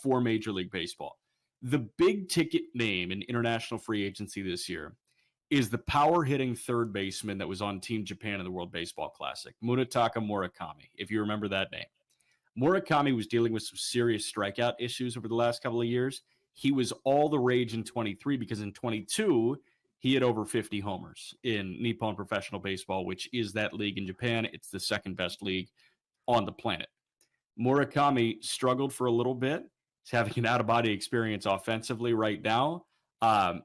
for Major League Baseball. The big ticket name in international free agency this year is the power-hitting third baseman that was on Team Japan in the World Baseball Classic, Munetaka Murakami, if you remember that name. Murakami was dealing with some serious strikeout issues over the last couple of years. He was all the rage in 23 because in 22, he had over 50 homers in Nippon Professional Baseball, which is that league in Japan. It's the second best league on the planet. Murakami struggled for a little bit. He's having an out-of-body experience offensively right now. But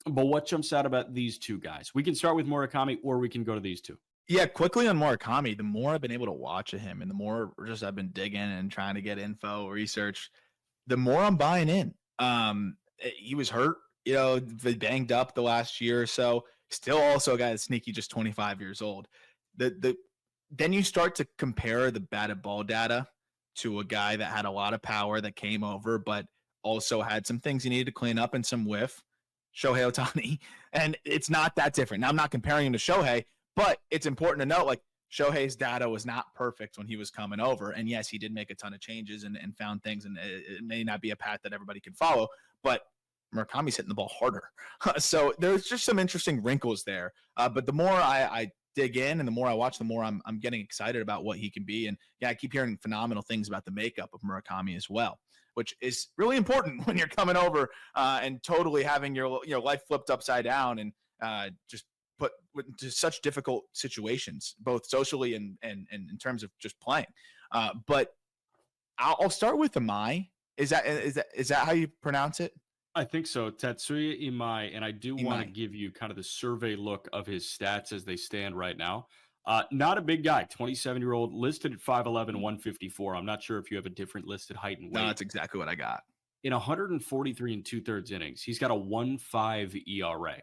what jumps out about these two guys? We can start with Murakami, or we can go to these two. Yeah, quickly on Murakami, the more I've been able to watch him and the more just I've been digging and trying to get info, research, the more I'm buying in. He was hurt, banged up the last year or so. Still also a guy that's sneaky, just 25 years old. Then you start to compare the batted ball data to a guy that had a lot of power that came over, but also had some things he needed to clean up and some whiff, Shohei Ohtani. And it's not that different. Now, I'm not comparing him to Shohei, but it's important to note, like, Shohei's data was not perfect when he was coming over. And yes, he did make a ton of changes and found things, and it may not be a path that everybody can follow, but Murakami's hitting the ball harder. So there's just some interesting wrinkles there. But the more I dig in and the more I watch, the more I'm getting excited about what he can be. And yeah, I keep hearing phenomenal things about the makeup of Murakami as well, which is really important when you're coming over and totally having your life flipped upside down and just put into such difficult situations, both socially and in terms of just playing. But I'll start with Imai. Is that how you pronounce it? I think so. Tetsuya Imai, and I do want to give you kind of the survey look of his stats as they stand right now. Not a big guy, 27-year-old, listed at 5'11", 154. I'm not sure if you have a different listed height and weight. No, that's exactly what I got. In 143 and 2/3 innings, he's got a 1.5 ERA.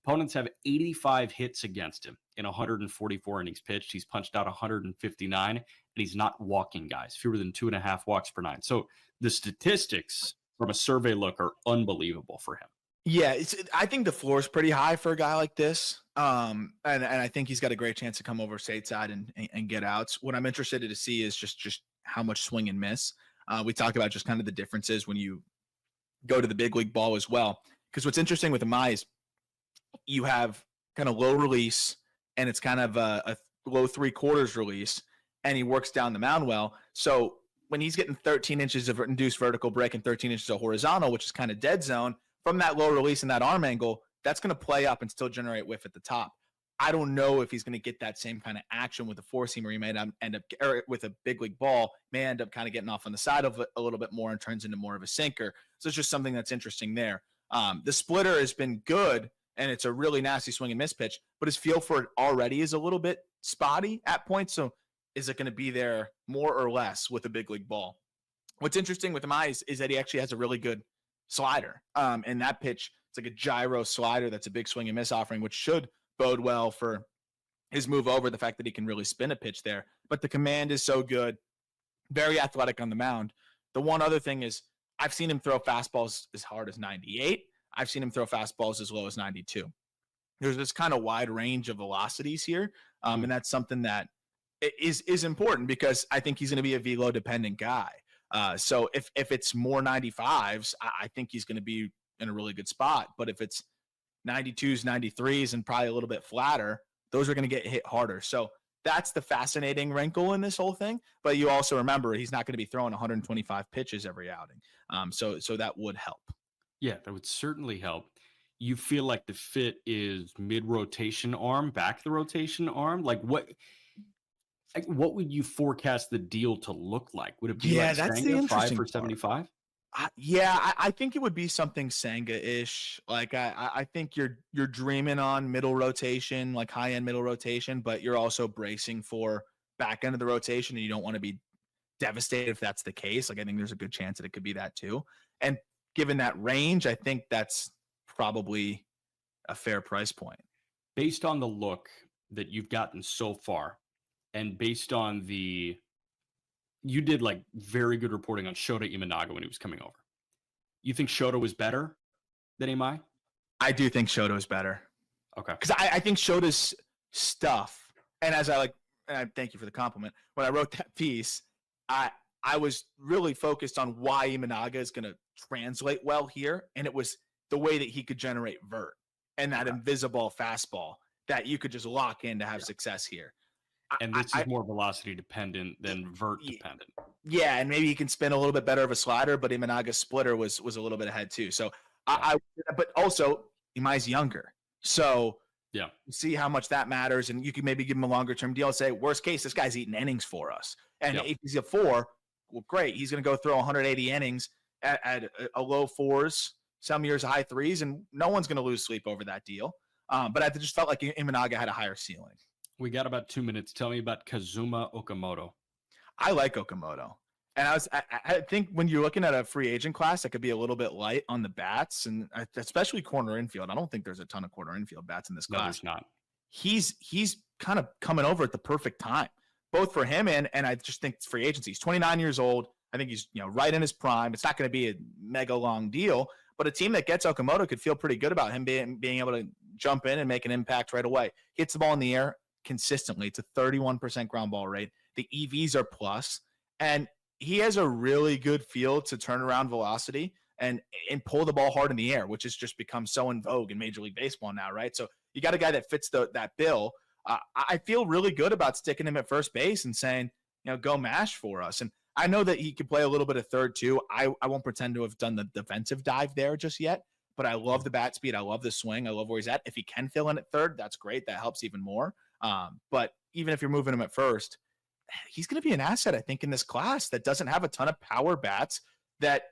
Opponents have 85 hits against him in 144 innings pitched. He's punched out 159, and he's not walking guys, fewer than 2.5 walks per 9. So the statistics from a survey look are unbelievable for him. Yeah, I think the floor is pretty high for a guy like this. And I think he's got a great chance to come over stateside and get outs. What I'm interested to see is just how much swing and miss. We talk about just kind of the differences when you go to the big league ball as well. Because what's interesting with Amai is you have kind of low release, and it's kind of a low 3/4 release, and he works down the mound well. So when he's getting 13 inches of induced vertical break and 13 inches of horizontal, which is kind of dead zone, from that low release and that arm angle, that's going to play up and still generate whiff at the top. I don't know if he's going to get that same kind of action with a four-seamer. He may end up, or with a big league ball, may end up kind of getting off on the side of it a little bit more and turns into more of a sinker. So it's just something that's interesting there. The splitter has been good, and it's a really nasty swing and miss pitch, but his feel for it already is a little bit spotty at points. So is it going to be there more or less with a big league ball? What's interesting with him is that he actually has a really good slider. And that pitch, it's like a gyro slider that's a big swing and miss offering, which should bode well for his move over, the fact that he can really spin a pitch there. But the command is so good, very athletic on the mound. The one other thing is I've seen him throw fastballs as hard as 98. I've seen him throw fastballs as low as 92. There's this kind of wide range of velocities here. And that's something that is important because I think he's going to be a velo dependent guy. So if it's more 95s, I think he's going to be in a really good spot. But if it's 92s, 93s, and probably a little bit flatter, those are going to get hit harder. So that's the fascinating wrinkle in this whole thing. But you also remember he's not going to be throwing 125 pitches every outing. So that would help. Yeah, that would certainly help. You feel like the fit is mid-rotation arm, back the rotation arm? Like what would you forecast the deal to look like? Would it be like that's the Senga, 5 interesting for part. 75? I think it would be something Senga-ish. Like I think you're dreaming on middle rotation, like high-end middle rotation, but you're also bracing for back end of the rotation, and you don't want to be devastated if that's the case. Like I think there's a good chance that it could be that too. And given that range, I think that's probably a fair price point. Based on the look that you've gotten so far, and based on you did like very good reporting on Shota Imanaga when he was coming over. You think Shota was better than Imai? I do think Shota is better. Okay. Because I think Shota's stuff, and and I thank you for the compliment. When I wrote that piece, I was really focused on why Imanaga is going to translate well here, and it was the way that he could generate vert and that invisible fastball that you could just lock in to have success here. And this is more velocity dependent than vert dependent. Yeah, and maybe he can spin a little bit better of a slider, but Imanaga's splitter was a little bit ahead too. So but also Imai's younger. So yeah, see how much that matters, and you can maybe give him a longer term deal. Say worst case, this guy's eating innings for us, and if he's a 4, well, great. He's going to go throw 180 innings at a low 4s, some years high 3s, and no one's going to lose sleep over that deal. But I just felt like Imanaga had a higher ceiling. We got about 2 minutes. Tell me about Kazuma Okamoto. I like Okamoto. And I think when you're looking at a free agent class, that could be a little bit light on the bats, and especially corner infield. I don't think there's a ton of corner infield bats in this class. No, there's not. He's kind of coming over at the perfect time, both for him and I just think it's free agency. He's 29 years old. I think he's right in his prime. It's not going to be a mega long deal, but a team that gets Okamoto could feel pretty good about him being able to jump in and make an impact right away. Hits the ball in the air consistently. It's a 31% ground ball rate. The EVs are plus, and he has a really good feel to turn around velocity and pull the ball hard in the air, which has just become so in vogue in Major League Baseball now, right? So you got a guy that fits that bill. I feel really good about sticking him at first base and saying, go mash for us. And I know that he could play a little bit of third too. I won't pretend to have done the defensive dive there just yet, but I love the bat speed. I love the swing. I love where he's at. If he can fill in at third, that's great. That helps even more. But even if you're moving him at first, he's going to be an asset, I think, in this class that doesn't have a ton of power bats that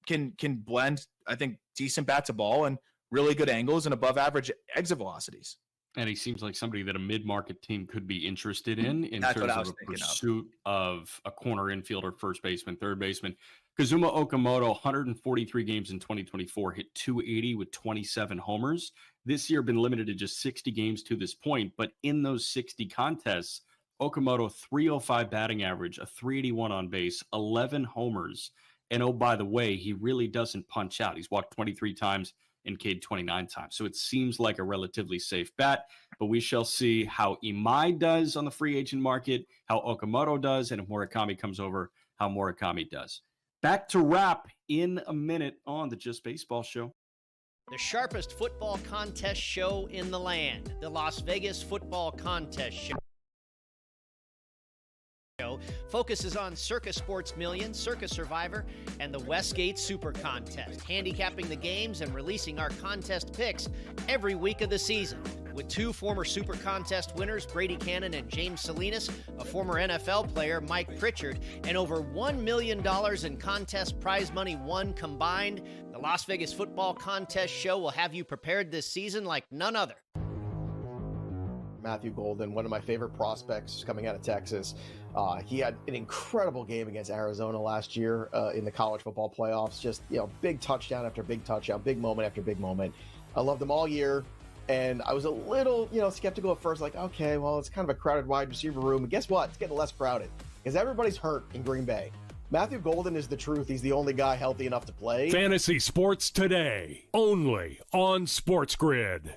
can blend, I think, decent bat to ball and really good angles and above average exit velocities. And he seems like somebody that a mid-market team could be interested in terms of a pursuit of a corner infielder, first baseman, third baseman. Kazuma Okamoto, 143 games in 2024, hit 280 with 27 homers. This year been limited to just 60 games to this point, but in those 60 contests, Okamoto 305 batting average, a 381 on base, 11 homers. And oh, by the way, he really doesn't punch out. He's walked 23 times, and Cade 29 times. So it seems like a relatively safe bet, but we shall see how Imai does on the free agent market, how Okamoto does, and if Murakami comes over, how Murakami does. Back to wrap in a minute on the Just Baseball Show. The sharpest football contest show in the land, the Las Vegas Football Contest Show. Focuses on Circa Sports Million, Circa Survivor, and the Westgate Super Contest, handicapping the games and releasing our contest picks every week of the season. With 2 former Super Contest winners, Brady Cannon and James Salinas, a former NFL player, Mike Pritchard, and over $1 million in contest prize money won combined, the Las Vegas Football Contest Show will have you prepared this season like none other. Matthew Golden, one of my favorite prospects coming out of Texas. He had an incredible game against Arizona last year in the college football playoffs. Just, big touchdown after big touchdown, big moment after big moment. I loved him all year. And I was a little, skeptical at first, like, okay, well, it's kind of a crowded wide receiver room. And guess what? It's getting less crowded because everybody's hurt in Green Bay. Matthew Golden is the truth. He's the only guy healthy enough to play. Fantasy Sports Today, only on SportsGrid.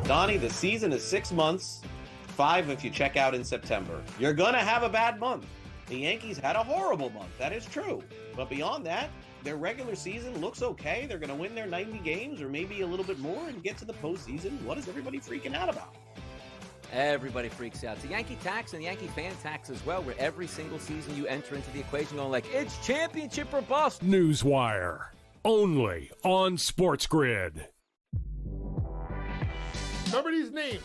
Donnie, the season is 6 months, 5 if you check out in September. You're going to have a bad month. The Yankees had a horrible month. That is true. But beyond that, their regular season looks okay. They're going to win their 90 games or maybe a little bit more and get to the postseason. What is everybody freaking out about? Everybody freaks out. It's the Yankee tax and the Yankee fan tax as well, where every single season you enter into the equation going like, it's championship or bust. Newswire, only on SportsGrid. Remember these names: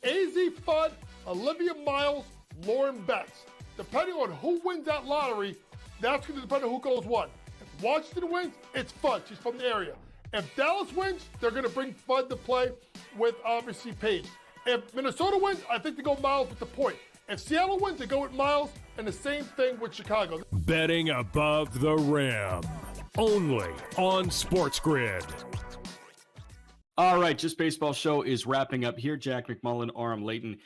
AZ Fudd, Olivia Miles, Lauren Betts. Depending on who wins that lottery, that's going to depend on who goes one. If Washington wins, it's Fudd. She's from the area. If Dallas wins, they're going to bring Fudd to play with, obviously, Paige. If Minnesota wins, I think they go Miles with the point. If Seattle wins, they go with Miles, and the same thing with Chicago. Betting above the rim, only on SportsGrid. All right, Just Baseball Show is wrapping up here. Jack McMullen, Aram Leighton.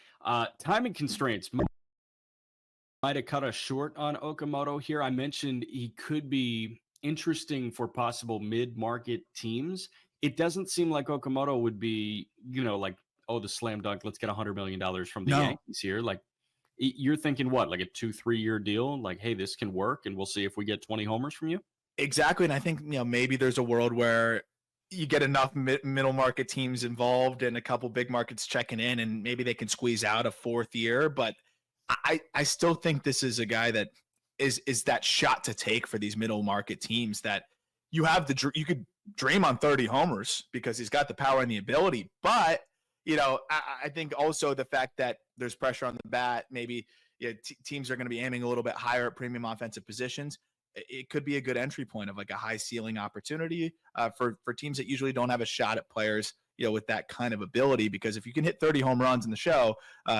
Timing constraints might have cut us short on Okamoto here. I mentioned he could be interesting for possible mid-market teams. It doesn't seem like Okamoto would be, like, the slam dunk, let's get $100 million from the Yankees here. Like, you're thinking what, like a 2-3 year deal? Like, hey, this can work, and we'll see if we get 20 homers from you? Exactly, and I think, maybe there's a world where you get enough middle market teams involved and a couple big markets checking in, and maybe they can squeeze out a 4th year. But I still think this is a guy that is that shot to take for these middle market teams, that you could dream on 30 homers because he's got the power and the ability. But, I think also the fact that there's pressure on the bat, maybe teams are going to be aiming a little bit higher at premium offensive positions. It could be a good entry point of like a high ceiling opportunity for teams that usually don't have a shot at players, with that kind of ability, because if you can hit 30 home runs in the show,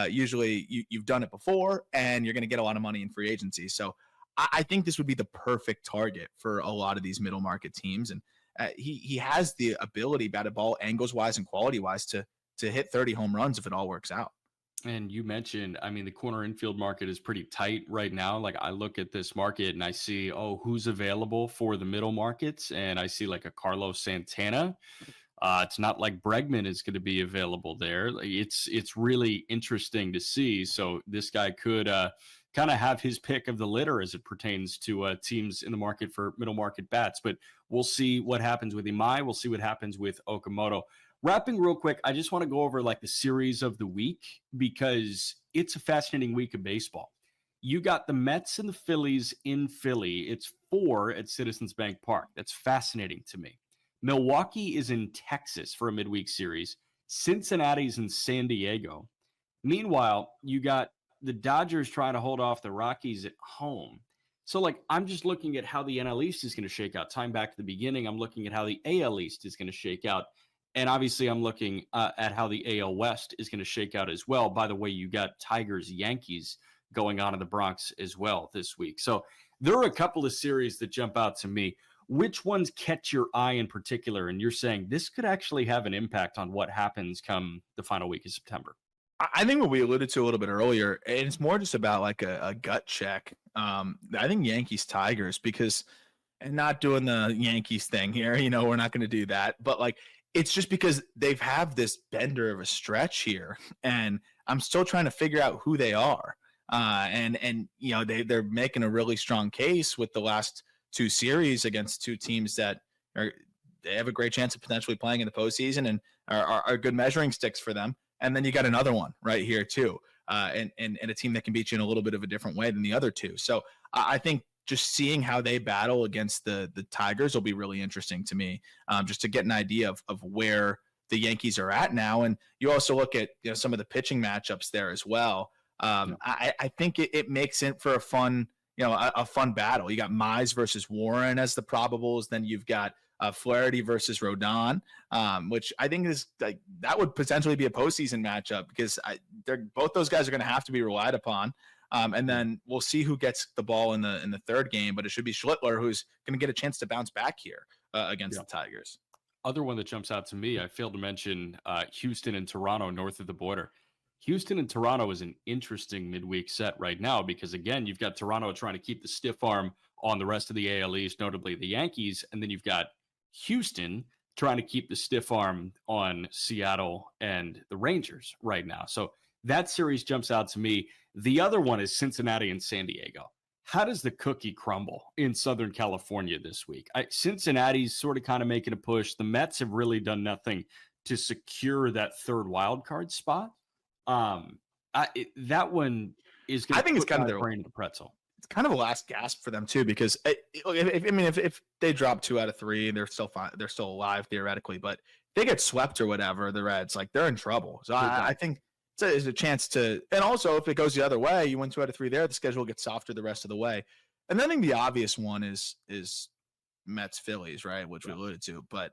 usually you've done it before and you're going to get a lot of money in free agency. So I think this would be the perfect target for a lot of these middle market teams. And he has the ability, batted ball angles wise and quality wise, to hit 30 home runs if it all works out. And you mentioned, the corner infield market is pretty tight right now. Like, I look at this market and I see, who's available for the middle markets. And I see like a Carlos Santana. It's not like Bregman is going to be available there. It's really interesting to see. So this guy could kind of have his pick of the litter as it pertains to teams in the market for middle market bats. But we'll see what happens with Imai. We'll see what happens with Okamoto. Wrapping real quick, I just want to go over like the series of the week because it's a fascinating week of baseball. You got the Mets and the Phillies in Philly. It's 4 at Citizens Bank Park. That's fascinating to me. Milwaukee is in Texas for a midweek series. Cincinnati's in San Diego. Meanwhile, you got the Dodgers trying to hold off the Rockies at home. So, like, I'm just looking at how the NL East is going to shake out. Time back to the beginning, I'm looking at how the AL East is going to shake out. And obviously, I'm looking at how the AL West is going to shake out as well. By the way, you got Tigers-Yankees going on in the Bronx as well this week. So there are a couple of series that jump out to me. Which ones catch your eye in particular? And you're saying this could actually have an impact on what happens come the final week of September. I think what we alluded to a little bit earlier, and it's more just about like a gut check. I think Yankees-Tigers, because and not doing the Yankees thing here, we're not going to do that. But like, it's just because they've have this bender of a stretch here, and I'm still trying to figure out who they are. And they're making a really strong case with the last two series against two teams that they have a great chance of potentially playing in the postseason and are good measuring sticks for them. And then you got another one right here too, and a team that can beat you in a little bit of a different way than the other two. So I think just seeing how they battle against the Tigers will be really interesting to me, just to get an idea of where the Yankees are at now. And you also look at some of the pitching matchups there as well. I think it makes it for a fun battle. You got Mize versus Warren as the probables. Then you've got Flaherty versus Rodon, which I think is like that would potentially be a postseason matchup because both those guys are going to have to be relied upon. And then we'll see who gets the ball in the third game, but it should be Schlittler who's going to get a chance to bounce back here against the Tigers. Other one that jumps out to me, I failed to mention Houston and Toronto north of the border. Houston and Toronto is an interesting midweek set right now because, again, you've got Toronto trying to keep the stiff arm on the rest of the AL East, notably the Yankees, and then you've got Houston trying to keep the stiff arm on Seattle and the Rangers right now. So that series jumps out to me. The other one is Cincinnati and San Diego. How does the cookie crumble in Southern California this week? Cincinnati's sort of kind of making a push. The Mets have really done nothing to secure that third wild card spot. That one is going to, I think, it's kind of their brain in the pretzel. It's kind of a last gasp for them too, because if they drop 2 out of 3, they're still fine. They're still alive theoretically, but if they get swept or whatever, the Reds, like, they're in trouble. So I think it's a chance to, and also if it goes the other way, you win 2 out of 3 there, the schedule gets softer the rest of the way. And then I think the obvious one is Mets Phillies, right, which we alluded to, but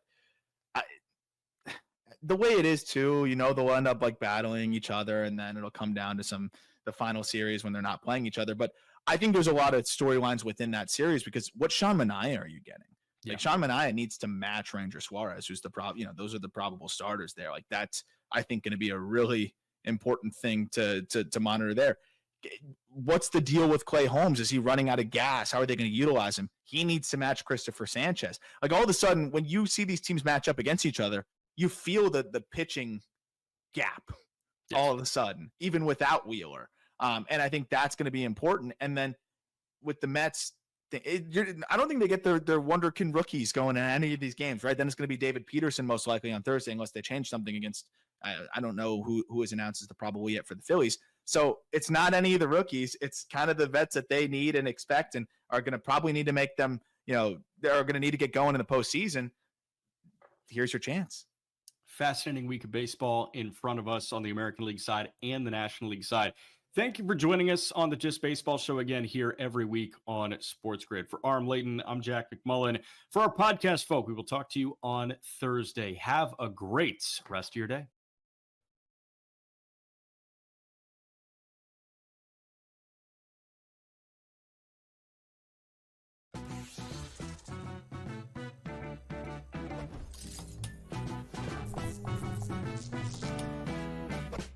the way it is too, they'll end up like battling each other, and then it'll come down to the final series when they're not playing each other. But I think there's a lot of storylines within that series because what Sean Manaea are you getting? Like, Sean Manaea needs to match Ranger Suarez, who's those are the probable starters there. Like, that's, I think, going to be a really important thing to monitor there. What's the deal with Clay Holmes? Is he running out of gas? How are they going to utilize him? He needs to match Christopher Sanchez. Like, all of a sudden, when you see these teams match up against each other, you feel the pitching gap all of a sudden, even without Wheeler. And I think that's going to be important. And then with the Mets, I don't think they get their wonderkin rookies going in any of these games, right? Then it's going to be David Peterson most likely on Thursday, unless they change something against, I don't know who has announced as the probable yet for the Phillies. So it's not any of the rookies. It's kind of the vets that they need and expect and are going to probably need to make them, they're going to need to get going in the postseason. Here's your chance. Fascinating week of baseball in front of us on the American League side and the National League side. Thank you for joining us on the Just Baseball Show again here every week on SportsGrid. For Aram Leighton, I'm Jack McMullen. For our podcast folk, we will talk to you on Thursday. Have a great rest of your day.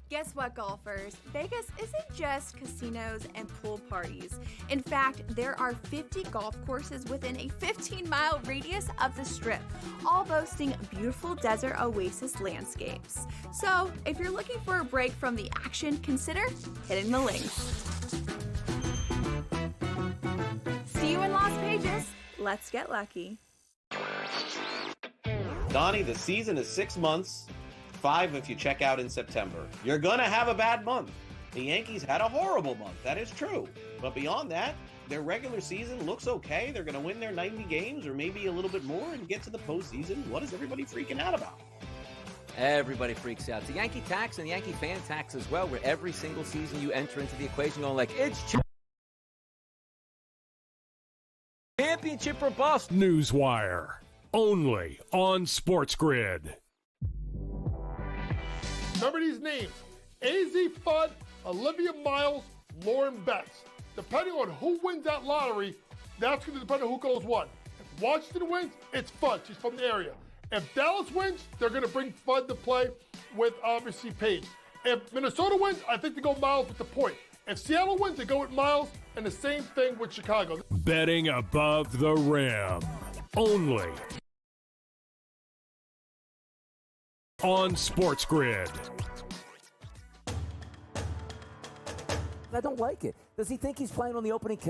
Guess what, golfers? Vegas isn't just casinos and pool parties. In fact, there are 50 golf courses within a 15-mile radius of the Strip, all boasting beautiful desert oasis landscapes. So, if you're looking for a break from the action, consider hitting the links. See you in Las Vegas. Let's get lucky. Donnie, the season is 6 months. 5 if you check out in September. You're gonna have a bad month. The Yankees had a horrible month, that is true. But beyond that, their regular season looks okay. They're gonna win their 90 games or maybe a little bit more and get to the postseason. What is everybody freaking out about? Everybody freaks out. The Yankee tax and the Yankee fan tax as well, where every single season you enter into the equation going like, it's championship or bust. Newswire, only on SportsGrid. Remember these names: AZ Fudd, Olivia Miles, Lauren Betts. Depending on who wins that lottery, that's going to depend on who goes what. If Washington wins, it's Fudd. She's from the area. If Dallas wins, they're going to bring Fudd to play with, obviously, Paige. If Minnesota wins, I think they go Miles with the point. If Seattle wins, they go with Miles And the same thing with Chicago. Betting above the rim. Only on SportsGrid. I don't like it. Does he think he's playing on the opening kick?